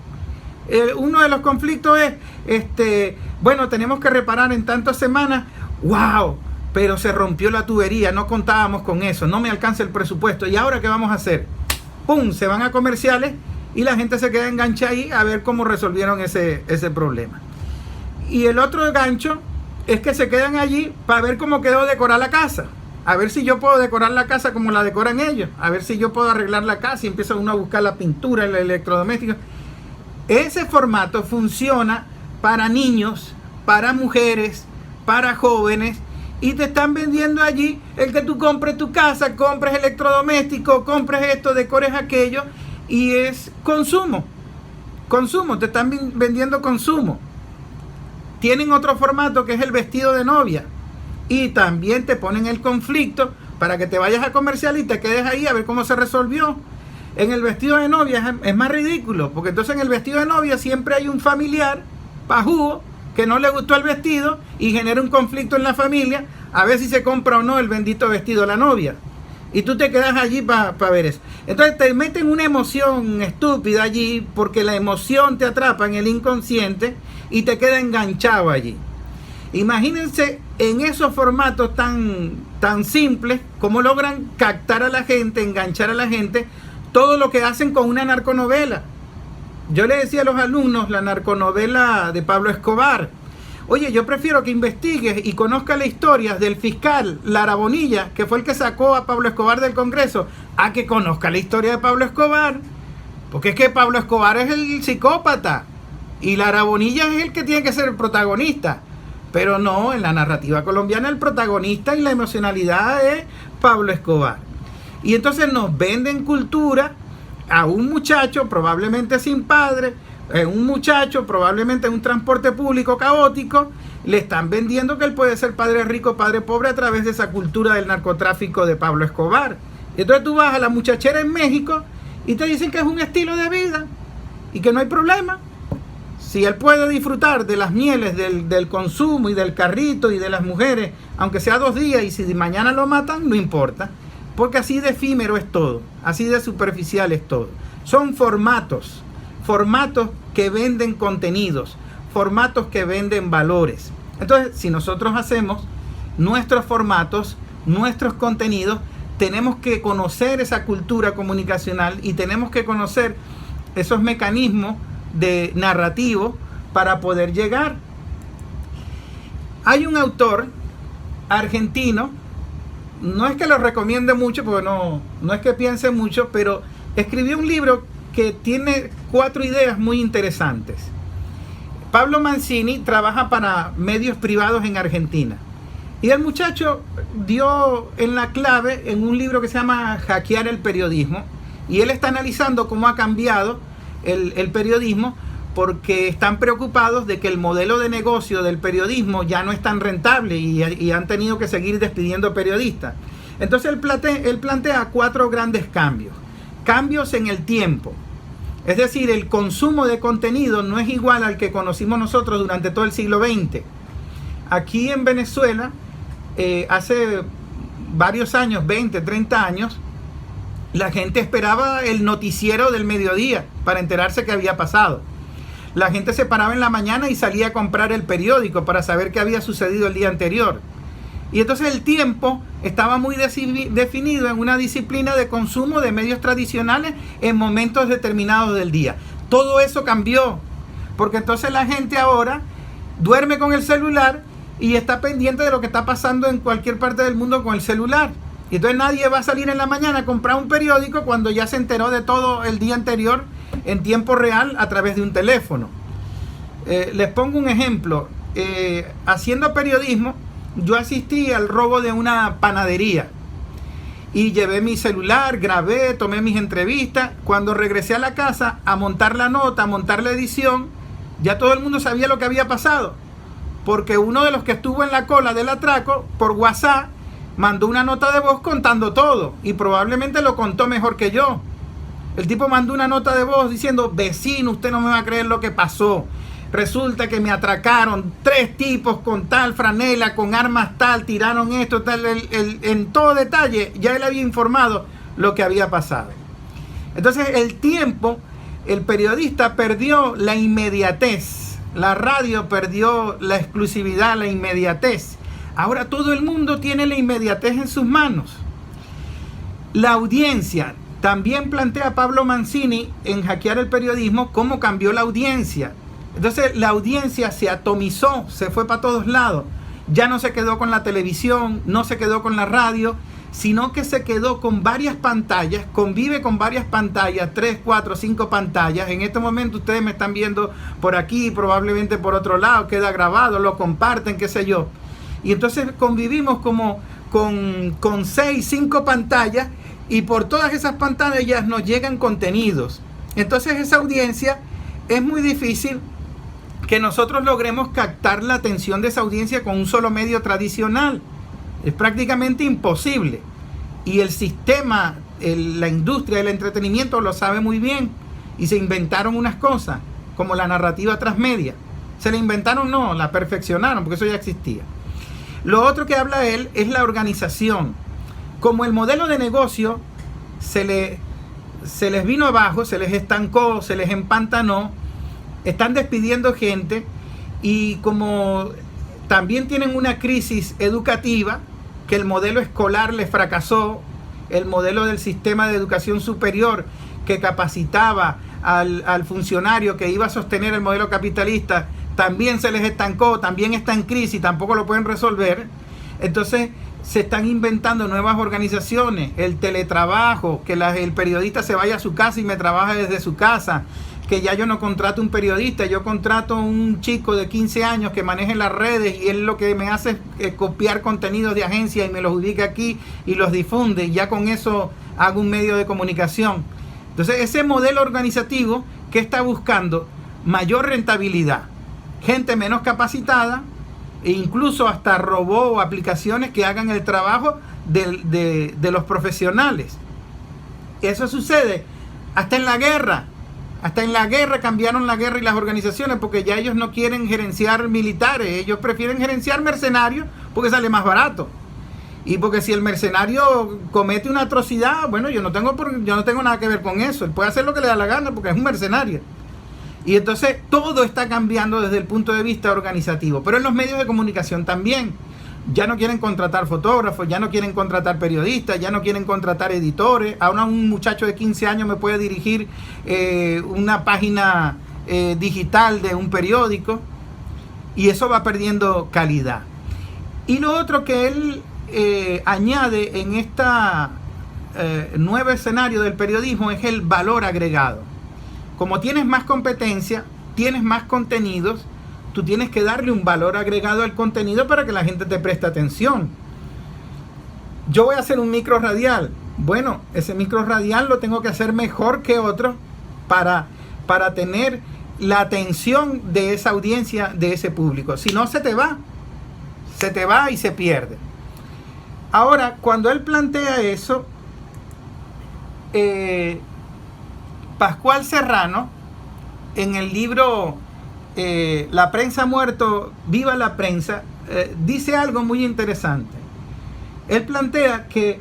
Uno de los conflictos es, bueno, tenemos que reparar en tantas semanas. ¡Wow! Pero se rompió la tubería, no contábamos con eso, no me alcanza el presupuesto. ¿Y ahora qué vamos a hacer? ¡Pum! Se van a comerciales y la gente se queda enganchada ahí a ver cómo resolvieron ese problema. Y el otro gancho es que se quedan allí para ver cómo quedó decorar la casa. A ver si yo puedo decorar la casa como la decoran ellos. A ver si yo puedo arreglar la casa y empieza uno a buscar la pintura, el electrodoméstico. Ese formato funciona para niños, para mujeres, para jóvenes. Y te están vendiendo allí el que tú compres tu casa, compres electrodoméstico, compres esto, decores aquello. Y es consumo. Consumo, te están vendiendo consumo. Tienen otro formato que es el vestido de novia. Y también te ponen el conflicto para que te vayas a comercial y te quedes ahí a ver cómo se resolvió. En el vestido de novia es más ridículo, porque entonces en el vestido de novia siempre hay un familiar pajugo que no le gustó el vestido y genera un conflicto en la familia a ver si se compra o no el bendito vestido de la novia. Y tú te quedas allí para ver eso. Entonces te meten una emoción estúpida allí porque la emoción te atrapa en el inconsciente y te queda enganchado allí. Imagínense en esos formatos tan simples cómo logran captar a la gente, enganchar a la gente, todo lo que hacen con una narconovela. Yo le decía a los alumnos la narconovela de Pablo Escobar. Oye, yo prefiero que investigues y conozcas la historia del fiscal Lara Bonilla, que fue el que sacó a Pablo Escobar del Congreso, a que conozca la historia de Pablo Escobar. Porque es que Pablo Escobar es el psicópata y Lara Bonilla es el que tiene que ser el protagonista. Pero no, en la narrativa colombiana el protagonista y la emocionalidad es Pablo Escobar. Y entonces nos venden cultura a un muchacho probablemente sin padre, un muchacho probablemente en un transporte público caótico, le están vendiendo que él puede ser padre rico, padre pobre a través de esa cultura del narcotráfico de Pablo Escobar. Entonces tú vas a la muchachera en México y te dicen que es un estilo de vida y que no hay problema. Si él puede disfrutar de las mieles del consumo y del carrito y de las mujeres, aunque sea 2 días, y si mañana lo matan, no importa. Porque así de efímero es todo, así de superficial es todo. Son formatos que venden contenidos, formatos que venden valores. Entonces, si nosotros hacemos nuestros formatos, nuestros contenidos, tenemos que conocer esa cultura comunicacional y tenemos que conocer esos mecanismos de narrativo para poder llegar. Hay un autor argentino, no es que lo recomiende mucho, porque no es que piense mucho, pero escribió un libro que tiene 4 ideas muy interesantes. Pablo Mancini trabaja para medios privados en Argentina. Y el muchacho dio en la clave en un libro que se llama Hackear el periodismo. Y él está analizando cómo ha cambiado el periodismo, porque están preocupados de que el modelo de negocio del periodismo ya no es tan rentable y han tenido que seguir despidiendo periodistas. Entonces él plantea 4 grandes cambios. Cambios en el tiempo. Es decir, el consumo de contenido no es igual al que conocimos nosotros durante todo el siglo XX. Aquí en Venezuela, hace varios años, 20, 30 años, la gente esperaba el noticiero del mediodía para enterarse qué había pasado. La gente se paraba en la mañana y salía a comprar el periódico para saber qué había sucedido el día anterior. Y entonces el tiempo estaba muy definido en una disciplina de consumo de medios tradicionales en momentos determinados del día. Todo eso cambió, porque entonces la gente ahora duerme con el celular y está pendiente de lo que está pasando en cualquier parte del mundo con el celular. Y entonces nadie va a salir en la mañana a comprar un periódico cuando ya se enteró de todo el día anterior en tiempo real a través de un teléfono. Les pongo un ejemplo. Haciendo periodismo, yo asistí al robo de una panadería y llevé mi celular, grabé, tomé mis entrevistas. Cuando regresé a la casa a montar la nota, a montar la edición, ya todo el mundo sabía lo que había pasado, porque uno de los que estuvo en la cola del atraco por WhatsApp mandó una nota de voz contando todo, y probablemente lo contó mejor que yo. El tipo mandó una nota de voz diciendo: vecino, usted no me va a creer lo que pasó. Resulta que me atracaron 3 tipos con tal franela, con armas tal, tiraron esto, tal, en todo detalle. Ya él había informado lo que había pasado. Entonces el tiempo, el periodista perdió la inmediatez. La radio perdió la exclusividad, la inmediatez. Ahora todo el mundo tiene la inmediatez en sus manos. La audiencia, también plantea Pablo Mancini en Hackear el Periodismo cómo cambió la audiencia. Entonces la audiencia se atomizó, se fue para todos lados. Ya no se quedó con la televisión, no se quedó con la radio, sino que se quedó con varias pantallas, convive con varias pantallas, 3, 4, 5 pantallas. En este momento ustedes me están viendo por aquí, probablemente por otro lado, queda grabado, lo comparten, qué sé yo. Y entonces convivimos como con 6, 5 pantallas, y por todas esas pantallas nos llegan contenidos. Entonces esa audiencia, es muy difícil que nosotros logremos captar la atención de esa audiencia con un solo medio tradicional. Es prácticamente imposible. Y el sistema, la industria del entretenimiento lo sabe muy bien. Y se inventaron unas cosas, como la narrativa transmedia. Se la inventaron, no, la perfeccionaron, porque eso ya existía. Lo otro que habla él es la organización. Como el modelo de negocio se les vino abajo, se les estancó, se les empantanó, están despidiendo gente, y como también tienen una crisis educativa, que el modelo escolar les fracasó, el modelo del sistema de educación superior que capacitaba al funcionario que iba a sostener el modelo capitalista, también se les estancó, también está en crisis, tampoco lo pueden resolver. Entonces se están inventando nuevas organizaciones, el teletrabajo, que el periodista se vaya a su casa y me trabaje desde su casa, que ya yo no contrato un periodista, yo contrato un chico de 15 años que maneje las redes, y él lo que me hace es copiar contenidos de agencia y me los ubica aquí y los difunde, y ya con eso hago un medio de comunicación. Entonces ese modelo organizativo que está buscando mayor rentabilidad, gente menos capacitada, e incluso hasta robó o aplicaciones que hagan el trabajo de los profesionales. Eso sucede hasta en la guerra. Hasta en la guerra cambiaron la guerra y las organizaciones, porque ya ellos no quieren gerenciar militares, ellos prefieren gerenciar mercenarios porque sale más barato. Y porque si el mercenario comete una atrocidad, bueno, yo no tengo nada que ver con eso. Él puede hacer lo que le da la gana porque es un mercenario. Y entonces todo está cambiando desde el punto de vista organizativo. Pero en los medios de comunicación también. Ya no quieren contratar fotógrafos, ya no quieren contratar periodistas, ya no quieren contratar editores. Ahora un muchacho de 15 años me puede dirigir una página digital de un periódico, y eso va perdiendo calidad. Y lo otro que él añade en esta nuevo escenario del periodismo es el valor agregado. Como tienes más competencia, tienes más contenidos, tú tienes que darle un valor agregado al contenido para que la gente te preste atención. Yo voy a hacer un micro radial. Bueno, ese micro radial lo tengo que hacer mejor que otro para tener la atención de esa audiencia, de ese público. Si no, se te va y se pierde. Ahora, cuando él plantea eso, Pascual Serrano, en el libro La prensa ha muerto, viva la prensa, dice algo muy interesante. Él plantea que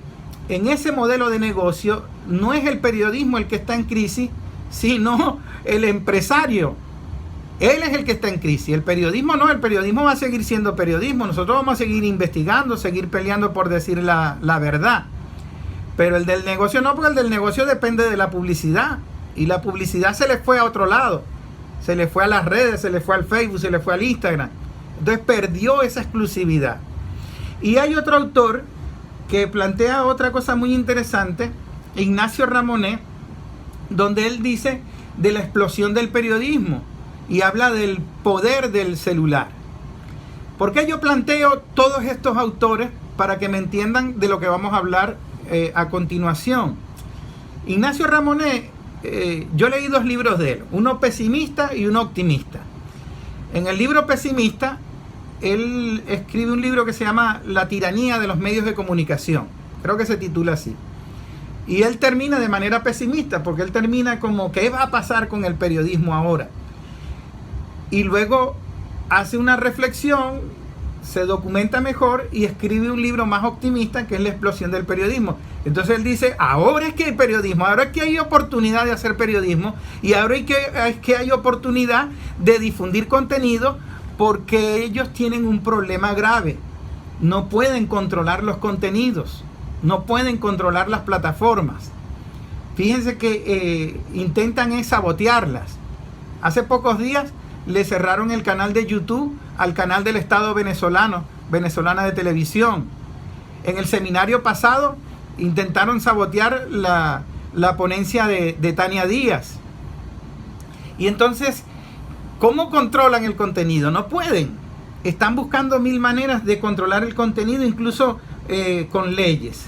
en ese modelo de negocio no es el periodismo el que está en crisis, sino el empresario. Él es el que está en crisis. El periodismo no, el periodismo va a seguir siendo periodismo. Nosotros vamos a seguir investigando, seguir peleando por decir la verdad. Pero el del negocio no, porque el del negocio depende de la publicidad. Y la publicidad se le fue a otro lado. Se le fue a las redes, se le fue al Facebook, se le fue al Instagram. Entonces perdió esa exclusividad. Y hay otro autor que plantea otra cosa muy interesante, Ignacio Ramonet, donde él dice de la explosión del periodismo y habla del poder del celular. ¿Por qué yo planteo todos estos autores? Para que me entiendan de lo que vamos a hablar a continuación. Ignacio Ramonet, yo leí 2 libros de él, uno pesimista y uno optimista. En el libro pesimista, él escribe un libro que se llama La tiranía de los medios de comunicación. Creo que se titula así. Y él termina de manera pesimista, porque él termina como, ¿qué va a pasar con el periodismo ahora? Y luego hace una reflexión, se documenta mejor y escribe un libro más optimista, que es La explosión del periodismo. Entonces él dice, ahora es que hay periodismo, ahora es que hay oportunidad de hacer periodismo, y ahora es que hay oportunidad de difundir contenido, porque ellos tienen un problema grave. No pueden controlar los contenidos, no pueden controlar las plataformas. Fíjense que intentan sabotearlas. Hace pocos días le cerraron el canal de YouTube al canal del Estado venezolana de televisión. En el seminario pasado intentaron sabotear la ponencia de Tania Díaz. Y entonces, ¿cómo controlan el contenido? No pueden. Están buscando 1000 maneras de controlar el contenido, incluso con leyes.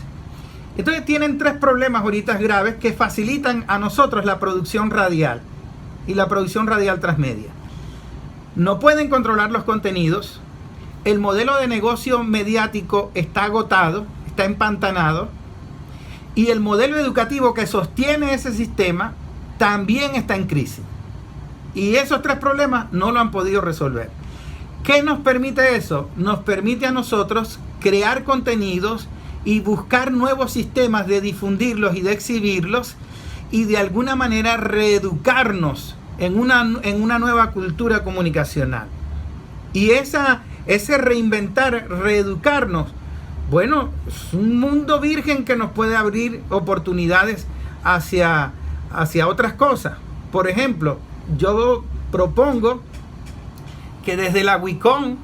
Entonces tienen 3 problemas ahorita graves que facilitan a nosotros la producción radial y la producción radial transmedia. No pueden controlar los contenidos. El modelo de negocio mediático está agotado, está empantanado. Y el modelo educativo que sostiene ese sistema también está en crisis. Y esos 3 problemas no lo han podido resolver. ¿Qué nos permite eso? Nos permite a nosotros crear contenidos y buscar nuevos sistemas de difundirlos y de exhibirlos, y de alguna manera reeducarnos en una nueva cultura comunicacional. Y ese reinventar, reeducarnos, bueno, es un mundo virgen que nos puede abrir oportunidades hacia otras cosas. Por ejemplo, yo propongo que desde la Wicom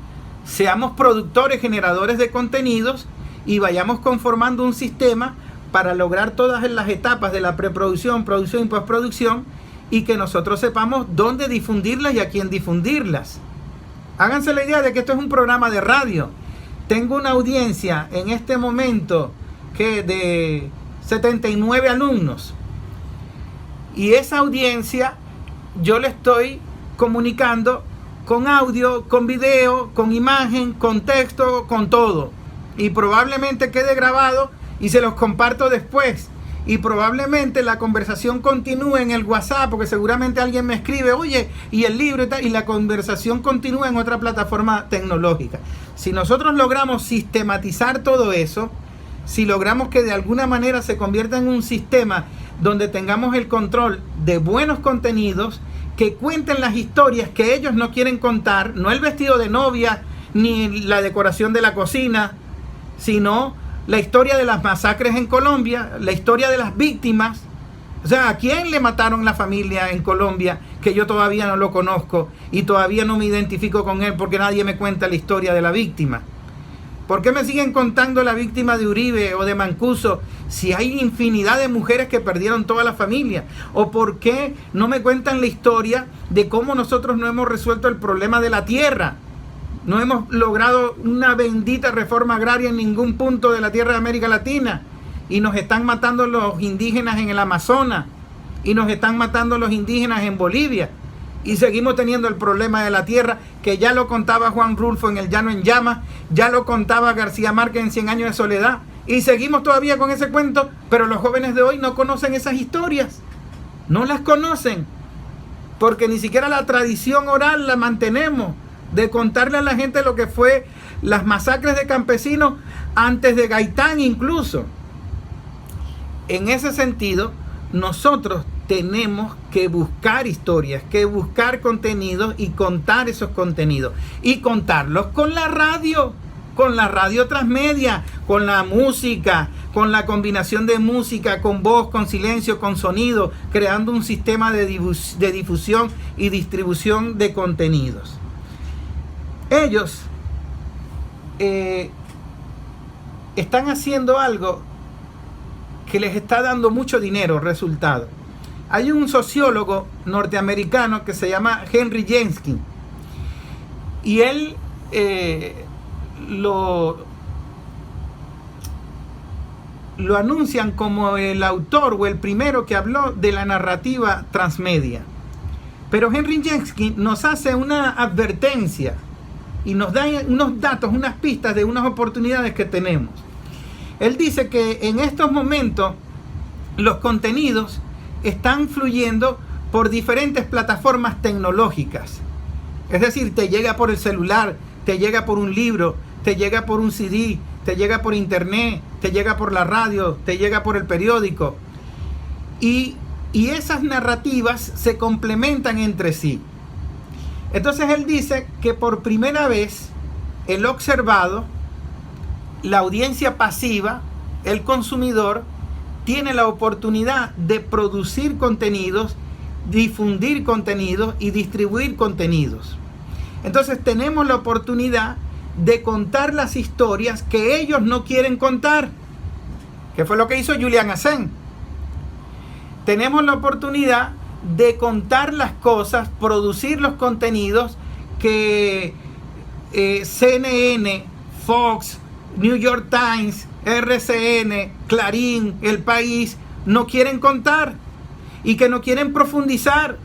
seamos productores, generadores de contenidos, y vayamos conformando un sistema para lograr todas las etapas de la preproducción, producción y postproducción, y que nosotros sepamos dónde difundirlas y a quién difundirlas. Háganse la idea de que esto es un programa de radio. Tengo una audiencia en este momento que de 79 alumnos. Y esa audiencia yo le estoy comunicando con audio, con video, con imagen, con texto, con todo. Y probablemente quede grabado y se los comparto después. Y probablemente la conversación continúe en el WhatsApp, porque seguramente alguien me escribe, oye, y el libro y tal, y la conversación continúa en otra plataforma tecnológica. Si nosotros logramos sistematizar todo eso, si logramos que de alguna manera se convierta en un sistema donde tengamos el control de buenos contenidos, que cuenten las historias que ellos no quieren contar, no el vestido de novia, ni la decoración de la cocina, sino la historia de las masacres en Colombia, la historia de las víctimas. O sea, ¿a quién le mataron la familia en Colombia? Que yo todavía no lo conozco y todavía no me identifico con él, porque nadie me cuenta la historia de la víctima. ¿Por qué me siguen contando la víctima de Uribe o de Mancuso si hay infinidad de mujeres que perdieron toda la familia? ¿O por qué no me cuentan la historia de cómo nosotros no hemos resuelto el problema de la tierra? No hemos logrado una bendita reforma agraria en ningún punto de la tierra de América Latina. Y nos están matando los indígenas en el Amazonas. Y nos están matando los indígenas en Bolivia. Y seguimos teniendo el problema de la tierra, que ya lo contaba Juan Rulfo en El Llano en Llamas. Ya lo contaba García Márquez en 100 años de soledad. Y seguimos todavía con ese cuento. Pero los jóvenes de hoy no conocen esas historias. No las conocen. Porque ni siquiera la tradición oral la mantenemos, de contarle a la gente lo que fue las masacres de campesinos antes de Gaitán incluso. En ese sentido, nosotros tenemos que buscar historias, que buscar contenidos y contar esos contenidos. Y contarlos con la radio transmedia, con la música, con la combinación de música, con voz, con silencio, con sonido, creando un sistema de difusión y distribución de contenidos. Ellos están haciendo algo que les está dando mucho dinero, resultado. Hay un sociólogo norteamericano que se llama Henry Jenkin, y él lo anuncian como el autor o el primero que habló de la narrativa transmedia. Pero Henry Jenkin nos hace una advertencia y nos da unos datos, unas pistas de unas oportunidades que tenemos. Él dice que en estos momentos los contenidos están fluyendo por diferentes plataformas tecnológicas. Es decir, te llega por el celular, te llega por un libro, te llega por un CD, te llega por internet, te llega por la radio, te llega por el periódico. Y esas narrativas se complementan entre sí. Entonces él dice que por primera vez el observado, la audiencia pasiva, el consumidor, tiene la oportunidad de producir contenidos, difundir contenidos y distribuir contenidos. Entonces tenemos la oportunidad de contar las historias que ellos no quieren contar, que fue lo que hizo Julian Assange. Tenemos la oportunidad de contar las cosas, producir los contenidos que CNN, Fox, New York Times, RCN, Clarín, El País no quieren contar, y que no quieren profundizar,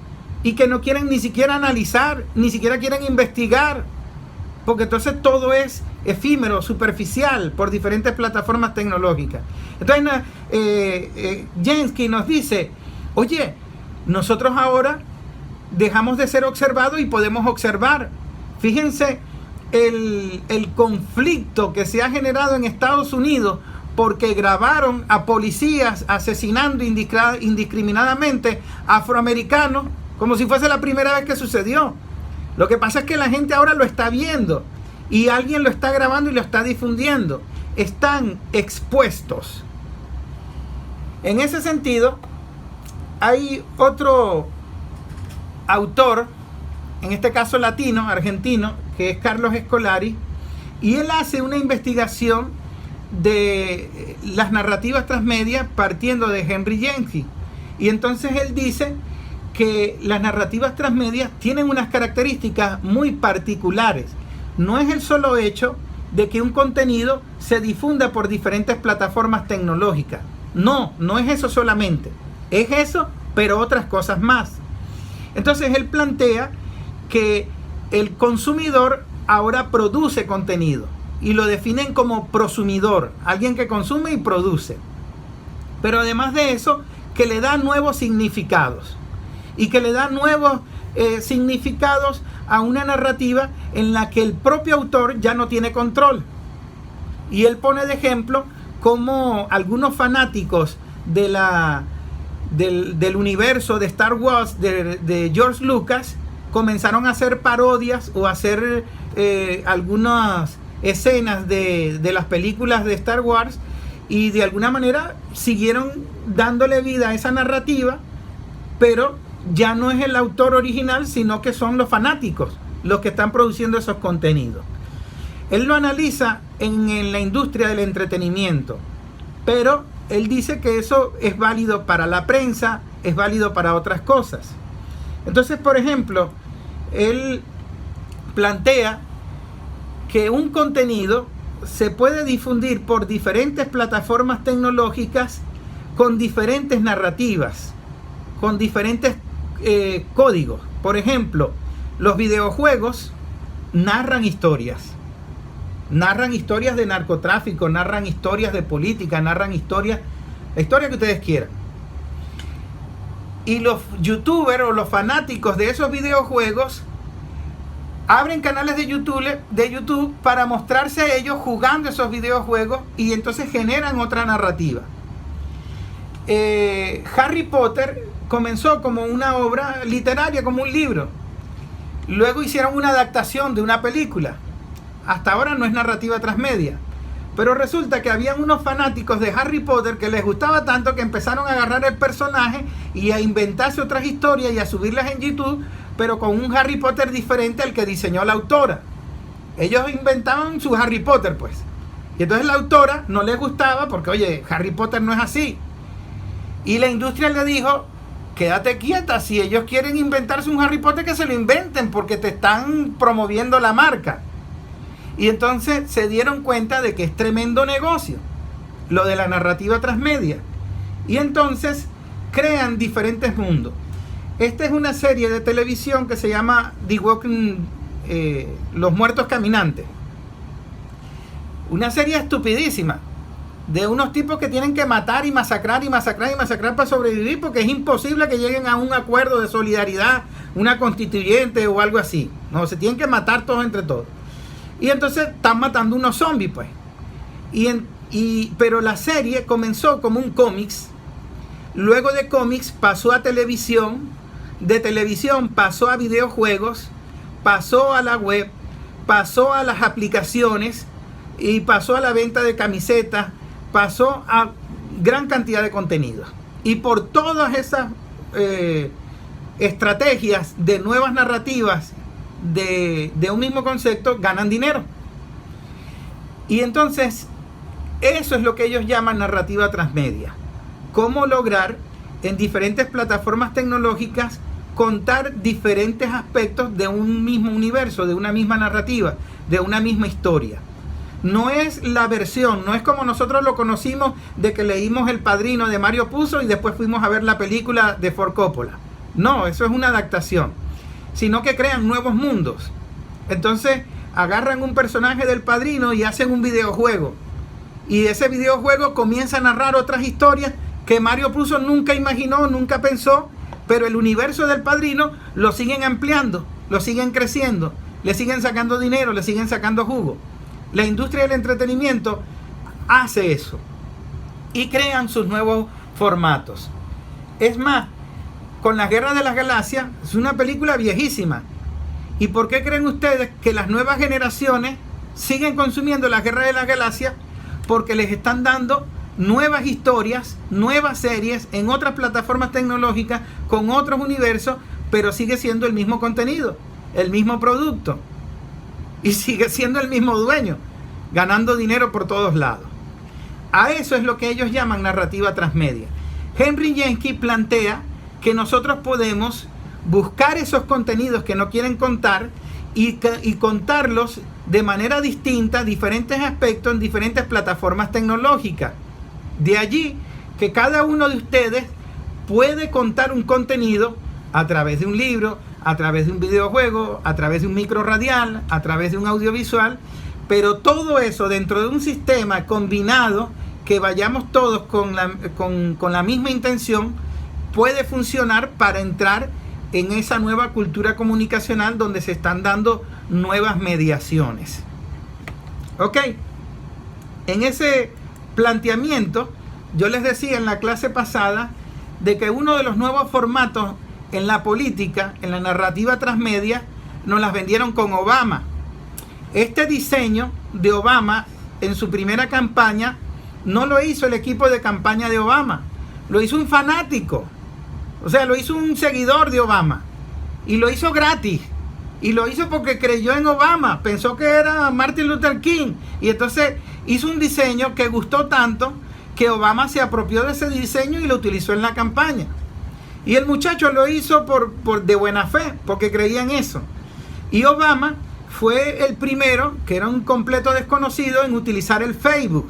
y que no quieren ni siquiera analizar, ni siquiera quieren investigar, porque entonces todo es efímero, superficial, por diferentes plataformas tecnológicas. Entonces Jenkin nos dice, oye, nosotros ahora dejamos de ser observados y podemos observar. Fíjense el conflicto que se ha generado en Estados Unidos porque grabaron a policías asesinando indiscriminadamente a afroamericanos, como si fuese la primera vez que sucedió. Lo que pasa es que la gente ahora lo está viendo y alguien lo está grabando y lo está difundiendo. Están expuestos. En ese sentido, hay otro autor, en este caso latino, argentino, que es Carlos Escolari, y él hace una investigación de las narrativas transmedia partiendo de Henry Jenkin. Y entonces él dice que las narrativas transmedias tienen unas características muy particulares. No es el solo hecho de que un contenido se difunda por diferentes plataformas tecnológicas. No es eso solamente. Es eso, pero otras cosas más. Entonces él plantea que el consumidor ahora produce contenido y lo definen como prosumidor, alguien que consume y produce. Pero además de eso, que le da nuevos significados y que le da nuevos significados a una narrativa en la que el propio autor ya no tiene control. Y él pone de ejemplo cómo algunos fanáticos del universo de Star Wars de George Lucas comenzaron a hacer parodias o a hacer algunas escenas de las películas de Star Wars, y de alguna manera siguieron dándole vida a esa narrativa, pero ya no es el autor original, sino que son los fanáticos los que están produciendo esos contenidos. Él lo analiza en la industria del entretenimiento, pero él dice que eso es válido para la prensa, es válido para otras cosas. Entonces, por ejemplo, él plantea que un contenido se puede difundir por diferentes plataformas tecnológicas con diferentes narrativas, con diferentes códigos. Por ejemplo, los videojuegos narran historias de narcotráfico, narran historias de política, narran historias, la historia que ustedes quieran. Y los youtubers o los fanáticos de esos videojuegos abren canales de YouTube para mostrarse a ellos jugando esos videojuegos, y entonces generan otra narrativa. Harry Potter comenzó como una obra literaria, como un libro. Luego hicieron una adaptación de una película. Hasta ahora no es narrativa transmedia. Pero resulta que habían unos fanáticos de Harry Potter que les gustaba tanto que empezaron a agarrar el personaje y a inventarse otras historias y a subirlas en YouTube, pero con un Harry Potter diferente al que diseñó la autora. Ellos inventaban su Harry Potter, pues. Y entonces la autora no le gustaba porque, oye, Harry Potter no es así. Y la industria le dijo, quédate quieta, si ellos quieren inventarse un Harry Potter, que se lo inventen, porque te están promoviendo la marca. Y entonces se dieron cuenta de que es tremendo negocio lo de la narrativa transmedia. Y entonces crean diferentes mundos. Esta es una serie de televisión que se llama The Walking, Los Muertos Caminantes. Una serie estupidísima de unos tipos que tienen que matar y masacrar y masacrar y masacrar para sobrevivir, porque es imposible que lleguen a un acuerdo de solidaridad, una constituyente o algo así. No, se tienen que matar todos entre todos. Y entonces están matando unos zombies, pues. Pero la serie comenzó como un cómics. Luego de cómics pasó a televisión. De televisión pasó a videojuegos. Pasó a la web. Pasó a las aplicaciones. Y pasó a la venta de camisetas. Pasó a gran cantidad de contenidos. Y por todas esas estrategias de nuevas narrativas de un mismo concepto, ganan dinero. Y entonces eso es lo que ellos llaman narrativa transmedia. Cómo lograr en diferentes plataformas tecnológicas contar diferentes aspectos de un mismo universo, de una misma narrativa, de una misma historia. No es la versión, no es como nosotros lo conocimos, de que leímos El Padrino de Mario Puzo y después fuimos a ver la película de Ford Coppola. No, eso es una adaptación, sino que crean nuevos mundos. Entonces agarran un personaje del Padrino y hacen un videojuego, y ese videojuego comienza a narrar otras historias que Mario Puzo nunca imaginó, nunca pensó, pero el universo del Padrino lo siguen ampliando, lo siguen creciendo, le siguen sacando dinero, le siguen sacando jugo. La industria del entretenimiento hace eso y crean sus nuevos formatos. Es más, con las Guerras de las Galaxias, es una película viejísima. ¿Y por qué creen ustedes que las nuevas generaciones siguen consumiendo las Guerras de las Galaxias? Porque les están dando nuevas historias, nuevas series en otras plataformas tecnológicas, con otros universos, pero sigue siendo el mismo contenido, el mismo producto. Y sigue siendo el mismo dueño, ganando dinero por todos lados. A eso es lo que ellos llaman narrativa transmedia. Henry Jenkins plantea que nosotros podemos buscar esos contenidos que no quieren contar y contarlos de manera distinta, diferentes aspectos en diferentes plataformas tecnológicas. De allí que cada uno de ustedes puede contar un contenido a través de un libro, a través de un videojuego, a través de un micro radial, a través de un audiovisual, pero todo eso dentro de un sistema combinado, que vayamos todos con la misma intención, puede funcionar para entrar en esa nueva cultura comunicacional donde se están dando nuevas mediaciones. Ok, en ese planteamiento yo les decía en la clase pasada de que uno de los nuevos formatos en la política, en la narrativa transmedia, nos las vendieron con Obama. Este diseño de Obama en su primera campaña no lo hizo el equipo de campaña de Obama, lo hizo un fanático, o sea, lo hizo un seguidor de Obama, y lo hizo gratis, y lo hizo porque creyó en Obama, pensó que era Martin Luther King, y entonces hizo un diseño que gustó tanto que Obama se apropió de ese diseño y lo utilizó en la campaña. Y el muchacho lo hizo de buena fe, porque creía en eso. Y Obama fue el primero, que era un completo desconocido, en utilizar el Facebook.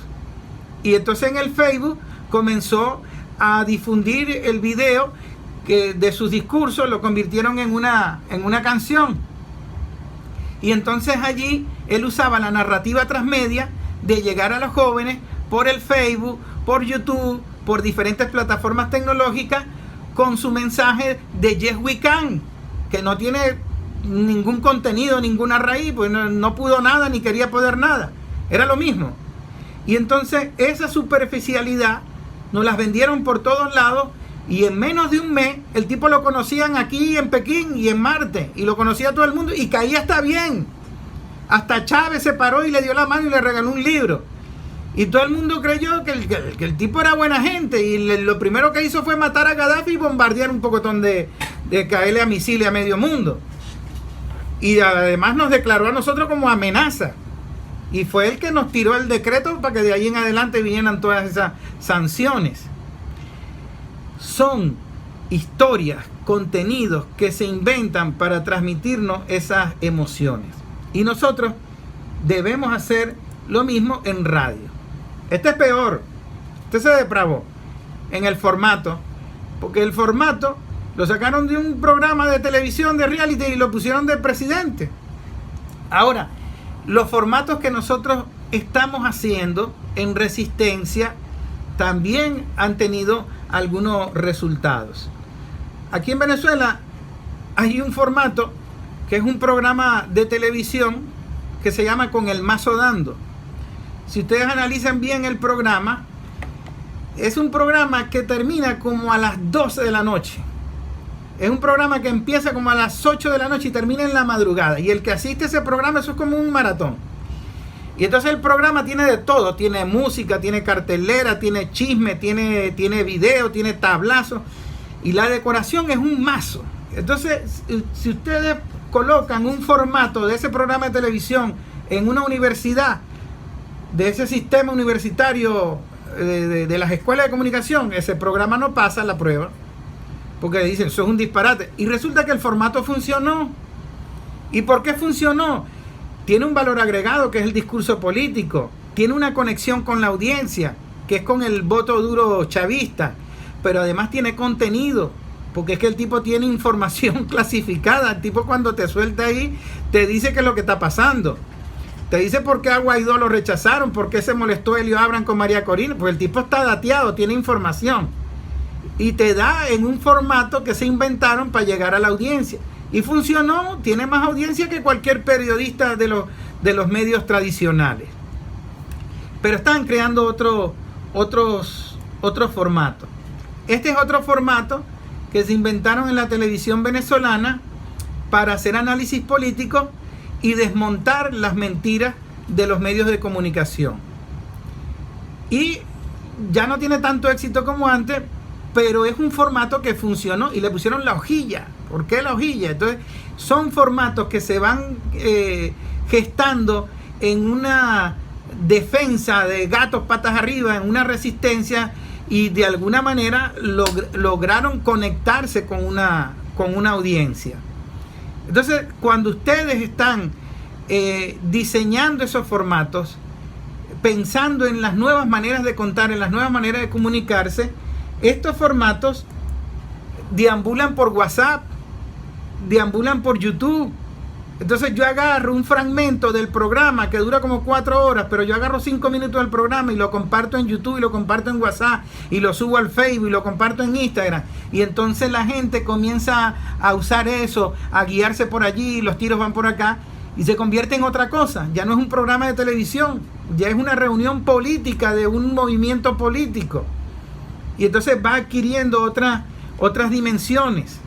Y entonces en el Facebook comenzó a difundir el video que de sus discursos, lo convirtieron en una canción. Y entonces allí él usaba la narrativa transmedia de llegar a los jóvenes por el Facebook, por YouTube, por diferentes plataformas tecnológicas, con su mensaje de Yes We Can, que no tiene ningún contenido, ninguna raíz, pues no pudo nada ni quería poder nada, era lo mismo. Y entonces esa superficialidad nos las vendieron por todos lados Y en menos de un mes, el tipo lo conocían aquí en Pekín y en Marte. Y lo conocía todo el mundo y caía hasta bien. Hasta Chávez se paró y le dio la mano y le regaló un libro. Y todo el mundo creyó que el tipo era buena gente. Y lo primero que hizo fue matar a Gaddafi y bombardear un pocotón de caerle a misiles a medio mundo. Y además nos declaró a nosotros como amenaza. Y fue el que nos tiró el decreto para que de ahí en adelante vinieran todas esas sanciones. Son historias, contenidos que se inventan para transmitirnos esas emociones. Y nosotros debemos hacer lo mismo en radio. Este es peor. Este se depravó en el formato. Porque el formato lo sacaron de un programa de televisión de reality y lo pusieron de presidente. Ahora, los formatos que nosotros estamos haciendo en Resistencia también han tenido algunos resultados. Aquí en Venezuela hay un formato que es un programa de televisión que se llama Con el Mazo Dando. Si ustedes analizan bien el programa, es un programa que termina como a las 12 de la noche. Es un programa que empieza como a las 8 de la noche y termina en la madrugada. Y el que asiste a ese programa, eso es como un maratón. Y entonces el programa tiene de todo. Tiene música, tiene cartelera, tiene chisme, tiene video, tiene tablazo. Y la decoración es un mazo. Entonces, si ustedes colocan un formato de ese programa de televisión en una universidad, de ese sistema universitario de las escuelas de comunicación, ese programa no pasa la prueba. Porque dicen, eso es un disparate. Y resulta que el formato funcionó. ¿Y por qué funcionó? Tiene un valor agregado, que es el discurso político. Tiene una conexión con la audiencia, que es con el voto duro chavista. Pero además tiene contenido, porque es que el tipo tiene información clasificada. El tipo cuando te suelta ahí, te dice qué es lo que está pasando. Te dice por qué a Guaidó lo rechazaron, por qué se molestó Elio Abram con María Corina. Pues el tipo está dateado, tiene información. Y te da en un formato que se inventaron para llegar a la audiencia. Y funcionó, tiene más audiencia que cualquier periodista de los medios tradicionales. Pero están creando otros formatos. Este es otro formato que se inventaron en la televisión venezolana para hacer análisis político y desmontar las mentiras de los medios de comunicación. Y ya no tiene tanto éxito como antes, pero es un formato que funcionó y le pusieron la hojilla. ¿Por qué la hojilla? Entonces, son formatos que se van gestando en una defensa de gatos patas arriba, en una resistencia, y de alguna manera lograron conectarse con una audiencia. Entonces, cuando ustedes están diseñando esos formatos, pensando en las nuevas maneras de contar, en las nuevas maneras de comunicarse, estos formatos deambulan por WhatsApp, deambulan por YouTube. Entonces yo agarro un fragmento del programa que dura como 4 horas, pero yo agarro 5 minutos del programa y lo comparto en YouTube y lo comparto en WhatsApp y lo subo al Facebook y lo comparto en Instagram. Y entonces la gente comienza a usar eso, a guiarse por allí, los tiros van por acá y se convierte en otra cosa. Ya no es un programa de televisión, ya es una reunión política de un movimiento político. Y entonces va adquiriendo otras dimensiones.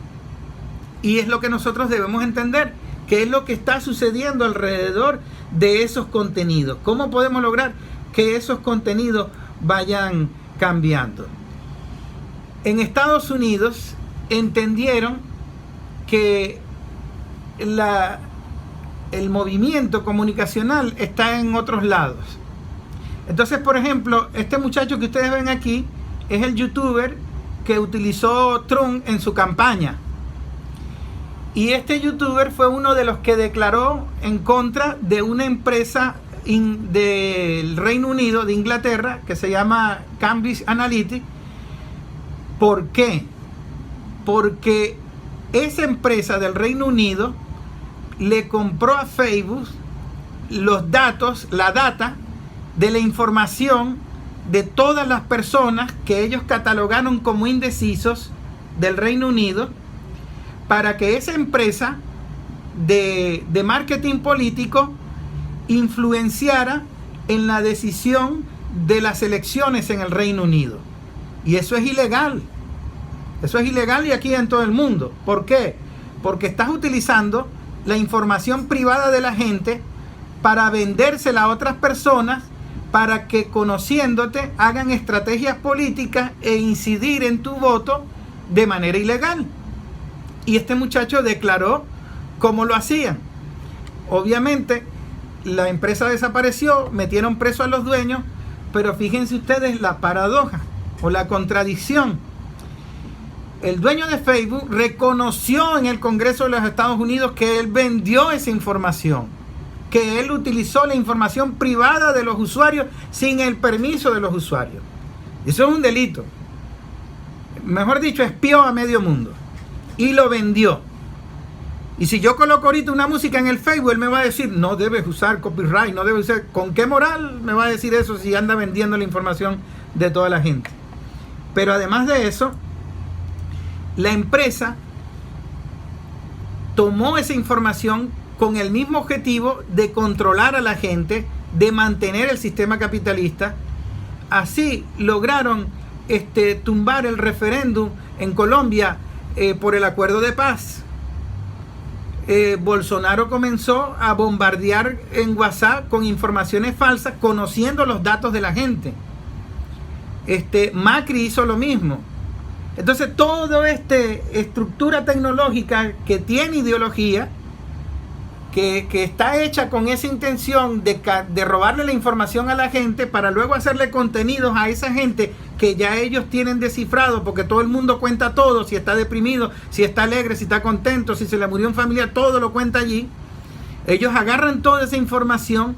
Y es lo que nosotros debemos entender. ¿Qué es lo que está sucediendo alrededor de esos contenidos? ¿Cómo podemos lograr que esos contenidos vayan cambiando? En Estados Unidos entendieron que el movimiento comunicacional está en otros lados. Entonces, por ejemplo, este muchacho que ustedes ven aquí es el youtuber que utilizó Trump en su campaña. Y este youtuber fue uno de los que declaró en contra de una empresa del Reino Unido, de Inglaterra, que se llama Cambridge Analytica. ¿Por qué? Porque esa empresa del Reino Unido le compró a Facebook los datos, la data de la información de todas las personas que ellos catalogaron como indecisos del Reino Unido, para que esa empresa de marketing político influenciara en la decisión de las elecciones en el Reino Unido. Y eso es ilegal. Eso es ilegal y aquí en todo el mundo. ¿Por qué? Porque estás utilizando la información privada de la gente para vendérsela a otras personas, para que conociéndote hagan estrategias políticas e incidir en tu voto de manera ilegal. Y este muchacho declaró cómo lo hacían. Obviamente la empresa desapareció, metieron preso a los dueños, pero fíjense ustedes la paradoja o la contradicción. El dueño de Facebook reconoció en el Congreso de los Estados Unidos que él vendió esa información, que él utilizó la información privada de los usuarios sin el permiso de los usuarios. Eso es un delito. Mejor dicho, espió a medio mundo y lo vendió. Y si yo coloco ahorita una música en el Facebook, él me va a decir, no debes usar copyright, no debes usar... ¿Con qué moral me va a decir eso si anda vendiendo la información de toda la gente? Pero además de eso, la empresa tomó esa información con el mismo objetivo de controlar a la gente, de mantener el sistema capitalista. Así lograron tumbar el referéndum en Colombia por el acuerdo de paz. Bolsonaro comenzó a bombardear en WhatsApp con informaciones falsas, conociendo los datos de la gente. Macri hizo lo mismo. Entonces, toda esta estructura tecnológica que tiene ideología, que está hecha con esa intención de robarle la información a la gente para luego hacerle contenidos a esa gente que ya ellos tienen descifrado, porque todo el mundo cuenta todo, si está deprimido, si está alegre, si está contento, si se le murió un familiar, todo lo cuenta allí. Ellos agarran toda esa información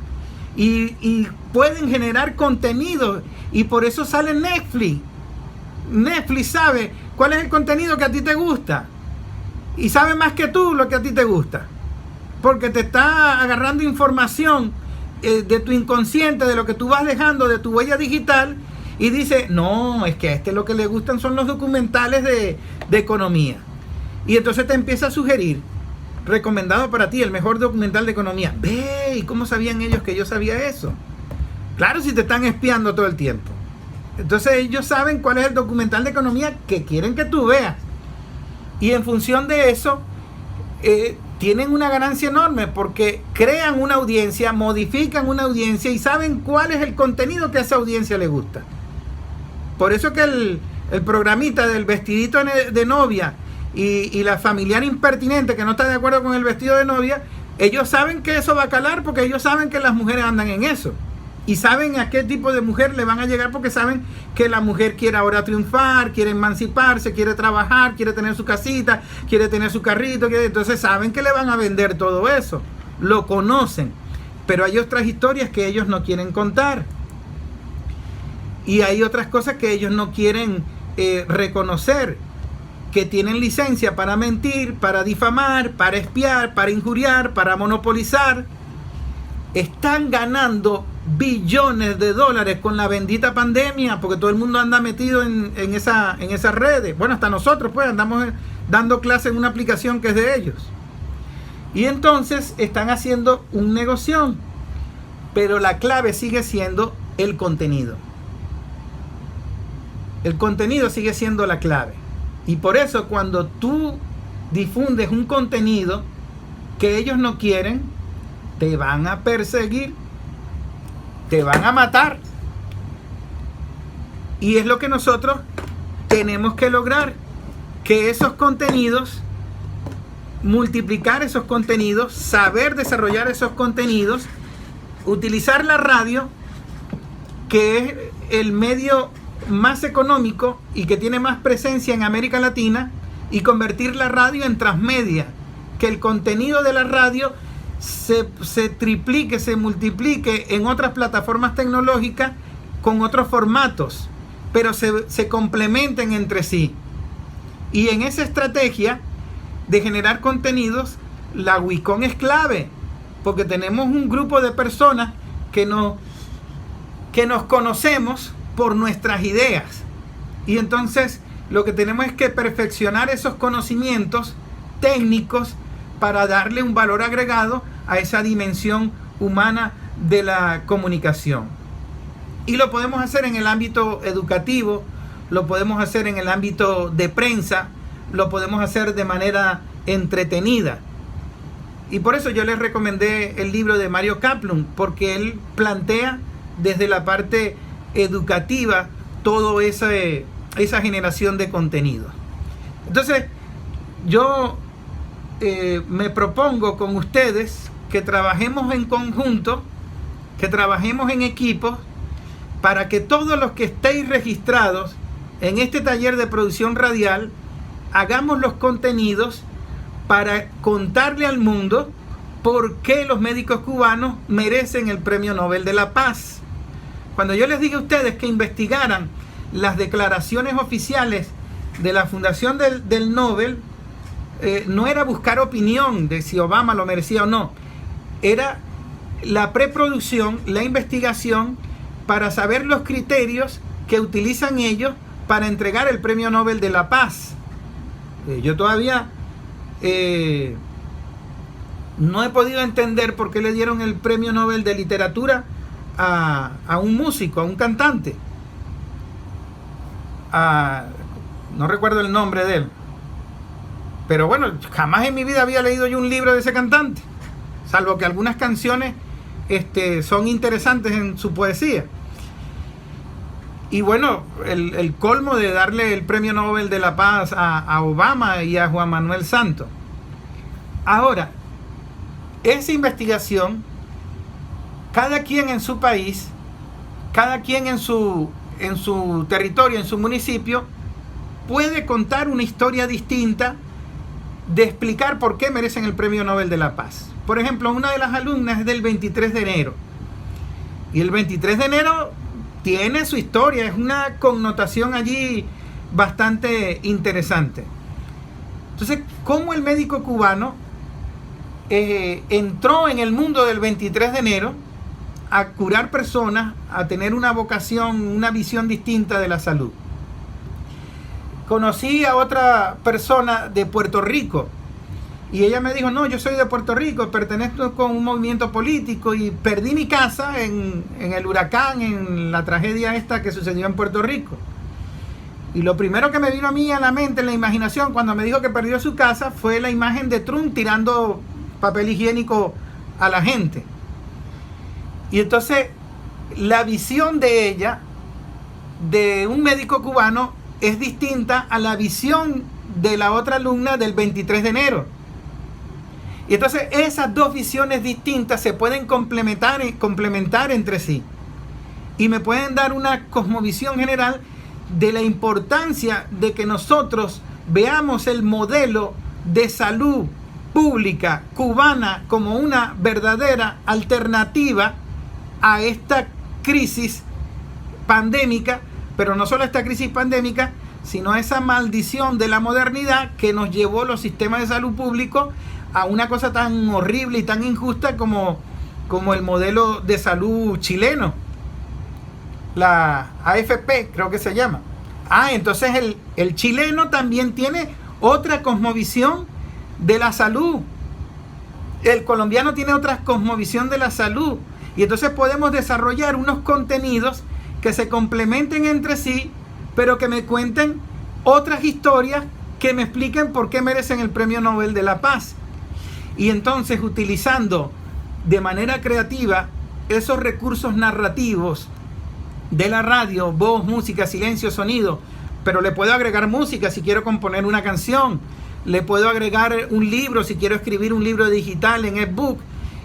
y pueden generar contenido, y por eso sale Netflix. Netflix sabe cuál es el contenido que a ti te gusta y sabe más que tú lo que a ti te gusta, porque te está agarrando información de tu inconsciente, de lo que tú vas dejando, de tu huella digital, y dice, no, es que a lo que le gustan son los documentales de economía. Y entonces te empieza a sugerir, recomendado para ti, el mejor documental de economía. Ve, ¿y cómo sabían ellos que yo sabía eso? Claro, si te están espiando todo el tiempo. Entonces ellos saben cuál es el documental de economía que quieren que tú veas. Y en función de eso, tienen una ganancia enorme, porque crean una audiencia, modifican una audiencia y saben cuál es el contenido que a esa audiencia le gusta. Por eso que el programita del vestidito de novia y la familiar impertinente que no está de acuerdo con el vestido de novia, ellos saben que eso va a calar, porque ellos saben que las mujeres andan en eso. Y saben a qué tipo de mujer le van a llegar, porque saben que la mujer quiere ahora triunfar, quiere emanciparse, quiere trabajar, quiere tener su casita, quiere tener su carrito. Entonces saben que le van a vender todo eso. Lo conocen. Pero hay otras historias que ellos no quieren contar. Y hay otras cosas que ellos no quieren reconocer. Que tienen licencia para mentir, para difamar, para espiar, para injuriar, para monopolizar. Están ganando billones de dólares con la bendita pandemia, porque todo el mundo anda metido en esas redes. Bueno, hasta nosotros pues andamos dando clases en una aplicación que es de ellos. Y entonces están haciendo un negocio, pero la clave sigue siendo el contenido. El contenido sigue siendo la clave. Y por eso cuando tú difundes un contenido que ellos no quieren, te van a perseguir, te van a matar. Y es lo que nosotros tenemos que lograr, que esos contenidos, multiplicar esos contenidos, saber desarrollar esos contenidos, utilizar la radio, que es el medio más económico y que tiene más presencia en América Latina, y convertir la radio en transmedia, que el contenido de la radio se triplique, se multiplique en otras plataformas tecnológicas con otros formatos, pero se complementen entre sí. Y en esa estrategia de generar contenidos, la Wicom es clave, porque tenemos un grupo de personas que nos conocemos por nuestras ideas, y entonces lo que tenemos es que perfeccionar esos conocimientos técnicos para darle un valor agregado a esa dimensión humana de la comunicación. Y lo podemos hacer en el ámbito educativo, lo podemos hacer en el ámbito de prensa, lo podemos hacer de manera entretenida. Y por eso yo les recomendé el libro de Mario Kaplun, porque él plantea desde la parte educativa toda esa generación de contenido. Entonces, yo me propongo con ustedes que trabajemos en conjunto, que trabajemos en equipo, para que todos los que estéis registrados en este taller de producción radial, hagamos los contenidos para contarle al mundo por qué los médicos cubanos merecen el Premio Nobel de la Paz. Cuando yo les dije a ustedes que investigaran las declaraciones oficiales de la Fundación del Nobel, no era buscar opinión de si Obama lo merecía o no, era la preproducción, la investigación para saber los criterios que utilizan ellos para entregar el Premio Nobel de la Paz. Yo todavía no he podido entender por qué le dieron el Premio Nobel de Literatura a un músico, a un cantante. No recuerdo el nombre de él. Pero bueno, jamás en mi vida había leído yo un libro de ese cantante, salvo que algunas canciones son interesantes en su poesía. Y bueno, el colmo de darle el Premio Nobel de la Paz a Obama y a Juan Manuel Santos. Ahora, esa investigación, cada quien en su país, cada quien en su territorio, en su municipio, puede contar una historia distinta de explicar por qué merecen el Premio Nobel de la Paz. Por ejemplo, una de las alumnas es del 23 de enero. Y el 23 de enero tiene su historia, es una connotación allí bastante interesante. Entonces, ¿cómo el médico cubano entró en el mundo del 23 de enero a curar personas, a tener una vocación, una visión distinta de la salud? Conocí a otra persona de Puerto Rico y ella me dijo, no, yo soy de Puerto Rico, pertenezco con un movimiento político y perdí mi casa en el huracán, en la tragedia esta que sucedió en Puerto Rico. Y lo primero que me vino a mí a la mente, en la imaginación, cuando me dijo que perdió su casa, fue la imagen de Trump tirando papel higiénico a la gente. Y entonces la visión de ella, de un médico cubano, es distinta a la visión de la otra alumna del 23 de enero. Y entonces esas dos visiones distintas se pueden complementar entre sí. Y me pueden dar una cosmovisión general de la importancia de que nosotros veamos el modelo de salud pública cubana como una verdadera alternativa a esta crisis pandémica, pero no solo esta crisis pandémica, sino esa maldición de la modernidad que nos llevó los sistemas de salud público a una cosa tan horrible y tan injusta como el modelo de salud chileno, la AFP creo que se llama. Entonces el chileno también tiene otra cosmovisión de la salud, el colombiano tiene otra cosmovisión de la salud, y entonces podemos desarrollar unos contenidos que se complementen entre sí, pero que me cuenten otras historias que me expliquen por qué merecen el Premio Nobel de la Paz. Y entonces, utilizando de manera creativa esos recursos narrativos de la radio, voz, música, silencio, sonido, pero le puedo agregar música si quiero componer una canción, le puedo agregar un libro si quiero escribir un libro digital en ebook,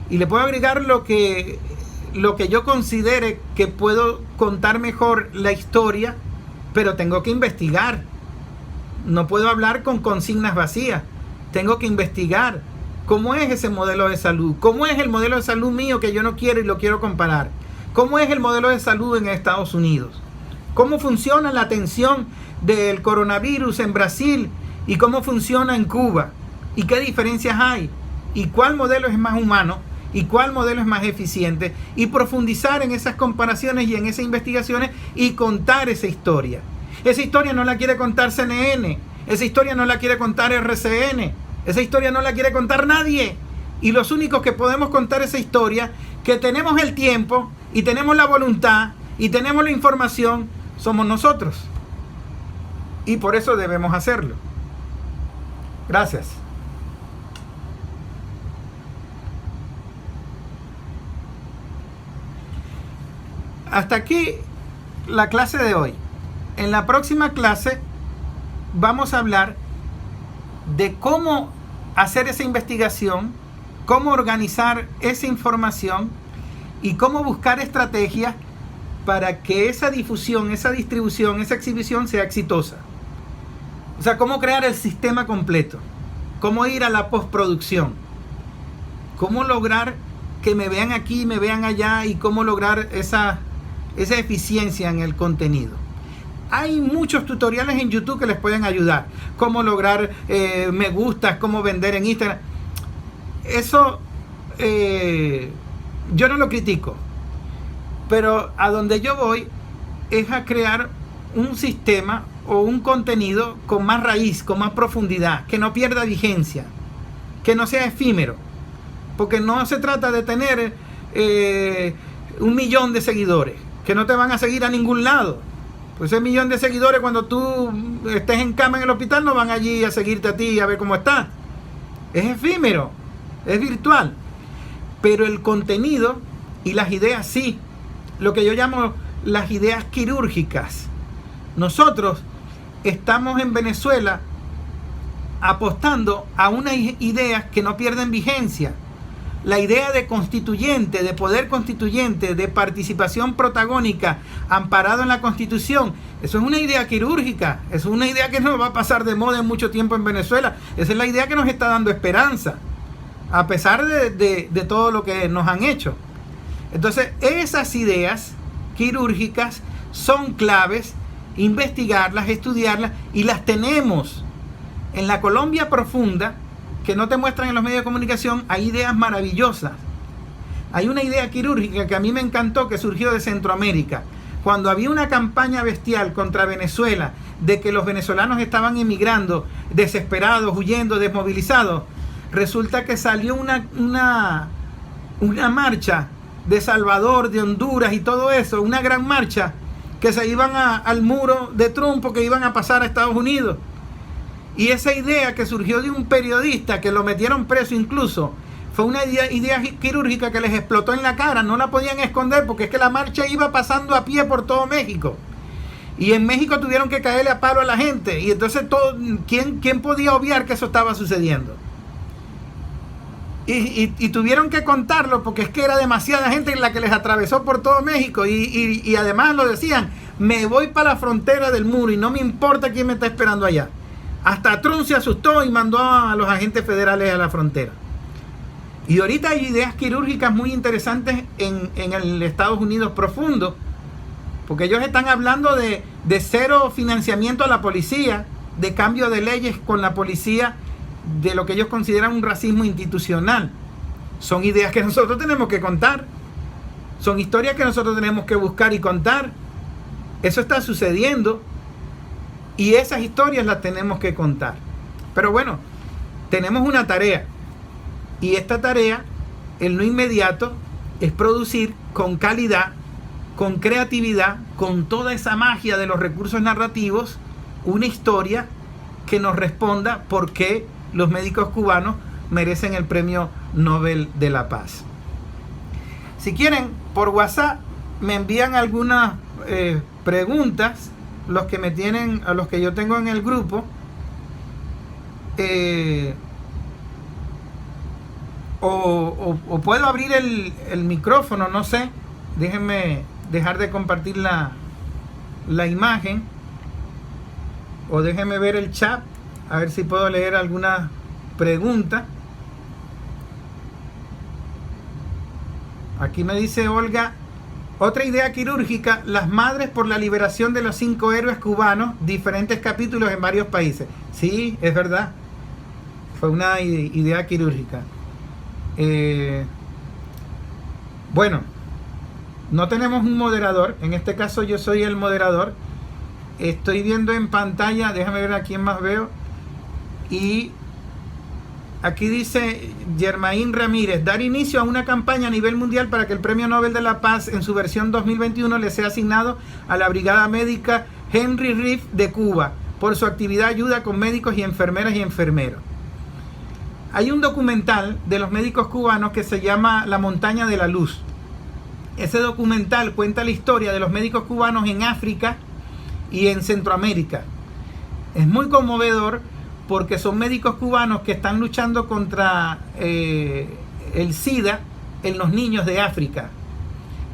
y le puedo agregar lo que yo considere que puedo contar mejor la historia, pero tengo que investigar. No puedo hablar con consignas vacías. Tengo que investigar cómo es ese modelo de salud, cómo es el modelo de salud mío que yo no quiero y lo quiero comparar, cómo es el modelo de salud en Estados Unidos, cómo funciona la atención del coronavirus en Brasil y cómo funciona en Cuba, y qué diferencias hay, y cuál modelo es más humano y cuál modelo es más eficiente, y profundizar en esas comparaciones y en esas investigaciones y contar esa historia. Esa historia no la quiere contar CNN, esa historia no la quiere contar RCN, esa historia no la quiere contar nadie. Y los únicos que podemos contar esa historia, que tenemos el tiempo y tenemos la voluntad y tenemos la información, somos nosotros. y por eso debemos hacerlo. Gracias. Hasta aquí la clase de hoy. En la próxima clase vamos a hablar de cómo hacer esa investigación, cómo organizar esa información y cómo buscar estrategias para que esa difusión, esa distribución, esa exhibición sea exitosa. O sea, cómo crear el sistema completo, cómo ir a la postproducción, cómo lograr que me vean aquí, me vean allá y cómo lograr esa eficiencia en el contenido. Hay muchos tutoriales en YouTube que les pueden ayudar. Cómo lograr me gustas, cómo vender en Instagram. Eso yo no lo critico. Pero a donde yo voy es a crear un sistema o un contenido con más raíz, con más profundidad, que no pierda vigencia, que no sea efímero. Porque no se trata de tener 1 millón de seguidores, que no te van a seguir a ningún lado. Pues ese 1 millón de seguidores, cuando tú estés en cama en el hospital, no van allí a seguirte a ti y a ver cómo estás. Es efímero, es virtual. Pero el contenido y las ideas sí. Lo que yo llamo las ideas quirúrgicas. Nosotros estamos en Venezuela apostando a unas ideas que no pierden vigencia. La idea de constituyente, de poder constituyente, de participación protagónica amparado en la Constitución, eso es una idea quirúrgica, eso es una idea que no va a pasar de moda en mucho tiempo en Venezuela. Esa es la idea que nos está dando esperanza, a pesar de todo lo que nos han hecho. Entonces, esas ideas quirúrgicas son claves, investigarlas, estudiarlas, y las tenemos en la Colombia profunda, que no te muestran en los medios de comunicación. Hay ideas maravillosas. Hay una idea quirúrgica que a mí me encantó, que surgió de Centroamérica. Cuando había una campaña bestial contra Venezuela, de que los venezolanos estaban emigrando, desesperados, huyendo, desmovilizados, resulta que salió una marcha de Salvador, de Honduras y todo eso, una gran marcha, que se iban al muro de Trump, porque iban a pasar a Estados Unidos. Y esa idea que surgió de un periodista, que lo metieron preso incluso, fue una idea quirúrgica que les explotó en la cara. No la podían esconder, porque es que la marcha iba pasando a pie por todo México. Y en México tuvieron que caerle a palo a la gente. Y entonces, ¿quién podía obviar que eso estaba sucediendo? Y tuvieron que contarlo, porque es que era demasiada gente la que les atravesó por todo México. Y además lo decían: me voy para la frontera del muro y no me importa quién me está esperando allá. Hasta Trump se asustó y mandó a los agentes federales a la frontera. Y ahorita hay ideas quirúrgicas muy interesantes en el Estados Unidos profundo, porque ellos están hablando de cero financiamiento a la policía, de cambio de leyes con la policía, de lo que ellos consideran un racismo institucional. Son ideas que nosotros tenemos que contar. Son historias que nosotros tenemos que buscar y contar. Eso está sucediendo. Y esas historias las tenemos que contar. Pero bueno, tenemos una tarea. Y esta tarea, en lo inmediato, es producir con calidad, con creatividad, con toda esa magia de los recursos narrativos, una historia que nos responda por qué los médicos cubanos merecen el Premio Nobel de la Paz. Si quieren, por WhatsApp me envían algunas preguntas, los que me tienen, a los que yo tengo en el grupo, o puedo abrir el micrófono, no sé. Déjenme dejar de compartir la imagen, o déjenme ver el chat, a ver si puedo leer alguna pregunta. Aquí me dice Olga: otra idea quirúrgica, las madres por la liberación de los 5 héroes cubanos, diferentes capítulos en varios países. Sí, es verdad, fue una idea quirúrgica. Bueno, no tenemos un moderador, en este caso yo soy el moderador. Estoy viendo en pantalla, déjame ver a quién más veo. Y aquí dice Germain Ramírez: dar inicio a una campaña a nivel mundial para que el Premio Nobel de la Paz en su versión 2021 le sea asignado a la Brigada Médica Henry Reeve de Cuba. por su actividad ayuda con médicos y enfermeras y enfermeros. Hay un documental de los médicos cubanos que se llama La Montaña de la Luz. Ese documental cuenta la historia de los médicos cubanos en África y en Centroamérica. Es muy conmovedor porque son médicos cubanos que están luchando contra el SIDA en los niños de África.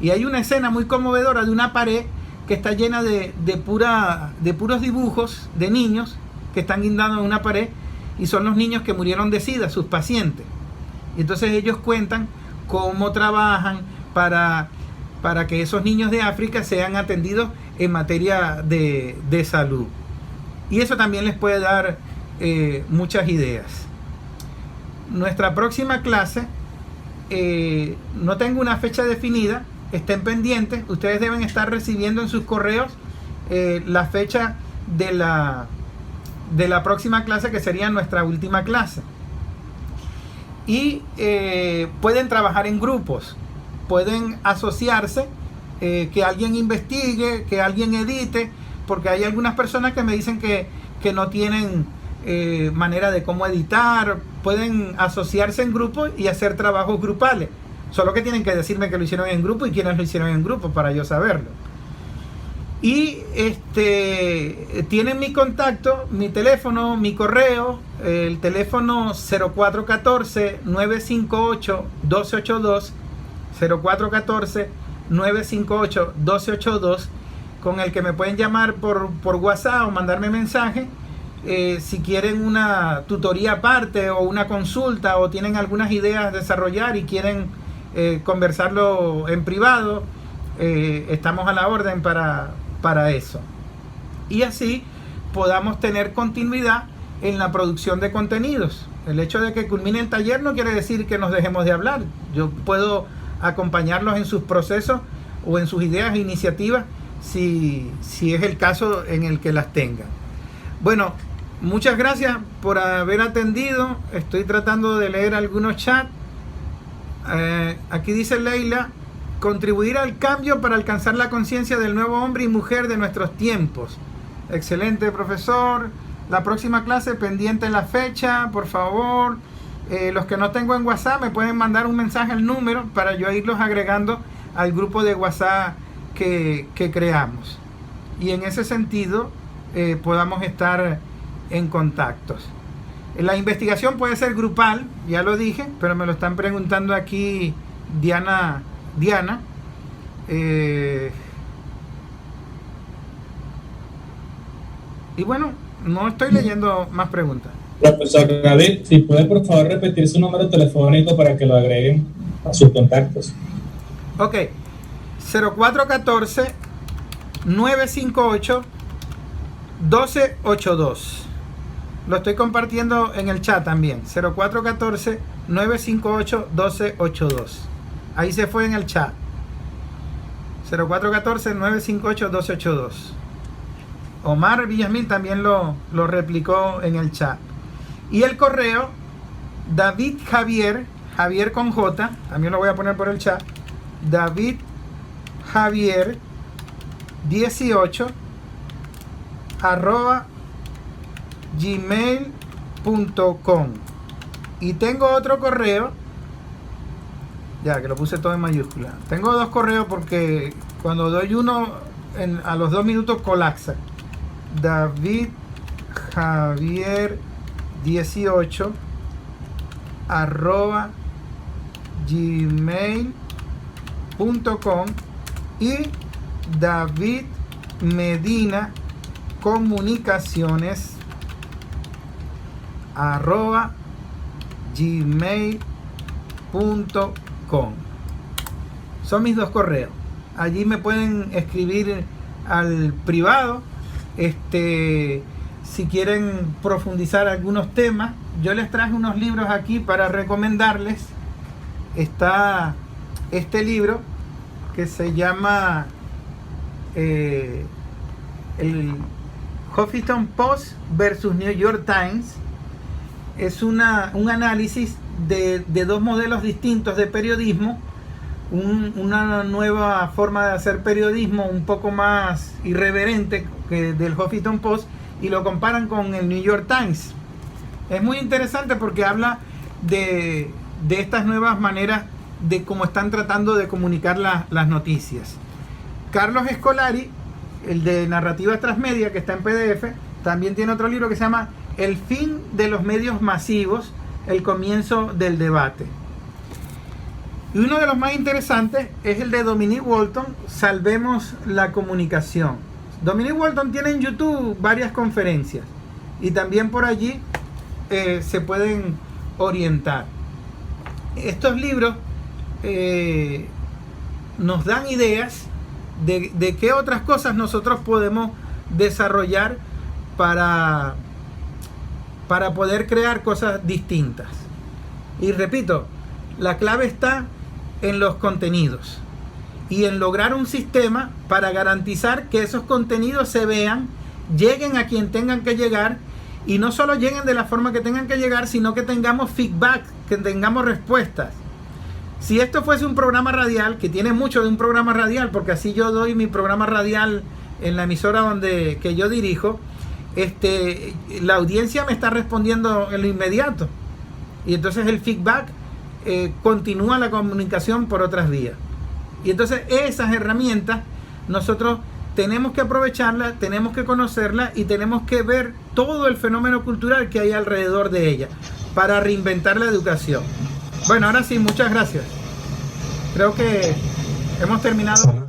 Y hay una escena muy conmovedora de una pared que está llena de puros dibujos de niños que están guindando en una pared, y son los niños que murieron de SIDA, sus pacientes. Y entonces ellos cuentan cómo trabajan para que esos niños de África sean atendidos en materia de salud. Y eso también les puede dar muchas ideas. Nuestra próxima clase, no tengo una fecha definida, estén pendientes, ustedes deben estar recibiendo en sus correos la fecha de la próxima clase, que sería nuestra última clase. Y pueden trabajar en grupos, pueden asociarse, que alguien investigue, que alguien edite, porque hay algunas personas que me dicen que no tienen manera de cómo editar. Pueden asociarse en grupos y hacer trabajos grupales, solo que tienen que decirme que lo hicieron en grupo y quiénes lo hicieron en grupo para yo saberlo. Y tienen mi contacto, mi teléfono, mi correo, el teléfono 0414-958-1282, 0414-958-1282, con el que me pueden llamar por WhatsApp o mandarme mensaje. Si quieren una tutoría aparte o una consulta, o tienen algunas ideas a desarrollar y quieren conversarlo en privado, estamos a la orden para eso. Y así podamos tener continuidad en la producción de contenidos. El hecho de que culmine el taller no quiere decir que nos dejemos de hablar. Yo puedo acompañarlos en sus procesos o en sus ideas e iniciativas si es el caso en el que las tengan. Bueno, muchas gracias por haber atendido. Estoy tratando de leer algunos chats. Aquí dice Leila: contribuir al cambio para alcanzar la conciencia del nuevo hombre y mujer de nuestros tiempos. Excelente, profesor. La próxima clase, pendiente la fecha, por favor. Los que no tengo en WhatsApp me pueden mandar un mensaje al número para yo irlos agregando al grupo de WhatsApp que creamos. Y en ese sentido podamos estar en contactos. La investigación puede ser grupal, ya lo dije, pero me lo están preguntando aquí Diana. Y bueno, no estoy leyendo más preguntas. Profesor David, si puede por favor repetir su número telefónico para que lo agreguen a sus contactos. Ok, 0414-958-1282. Lo estoy compartiendo en el chat también. 0414-958-1282. Ahí se fue en el chat. 0414-958-1282. Omar Villasmil también lo replicó en el chat. Y el correo, David Javier con J, también lo voy a poner por el chat. David Javier 18 @gmail.com. Y tengo otro correo, ya que lo puse todo en mayúscula. Tengo dos correos porque cuando doy uno a los 2 minutos colapsa. David Javier 18 @gmail.com y David Medina Comunicaciones @gmail.com. Son mis dos correos. Allí me pueden escribir al privado. Si quieren profundizar algunos temas, yo les traje unos libros aquí para recomendarles. Está este libro que se llama el Huffington Post versus New York Times. Es un análisis de dos modelos distintos de periodismo. Una nueva forma de hacer periodismo un poco más irreverente que del Huffington Post, y lo comparan con el New York Times. Es muy interesante porque habla de estas nuevas maneras de cómo están tratando de comunicar las noticias. Carlos Escolari, el de Narrativa Transmedia, que está en PDF, también tiene otro libro que se llama El fin de los medios masivos, el comienzo del debate. Y uno de los más interesantes es el de Dominique Walton, Salvemos la comunicación. Dominique Walton tiene en YouTube varias conferencias y también por allí se pueden orientar. Estos libros nos dan ideas de qué otras cosas nosotros podemos desarrollar para poder crear cosas distintas. Y repito, la clave está en los contenidos y en lograr un sistema para garantizar que esos contenidos se vean, lleguen a quien tengan que llegar, y no solo lleguen de la forma que tengan que llegar, sino que tengamos feedback, que tengamos respuestas. Si esto fuese un programa radial, que tiene mucho de un programa radial, porque así yo doy mi programa radial en la emisora que yo dirijo, la audiencia me está respondiendo en lo inmediato, y entonces el feedback continúa la comunicación por otras vías. Y entonces esas herramientas nosotros tenemos que aprovecharlas, tenemos que conocerlas y tenemos que ver todo el fenómeno cultural que hay alrededor de ella para reinventar la educación. Bueno, ahora sí, muchas gracias. Creo que hemos terminado.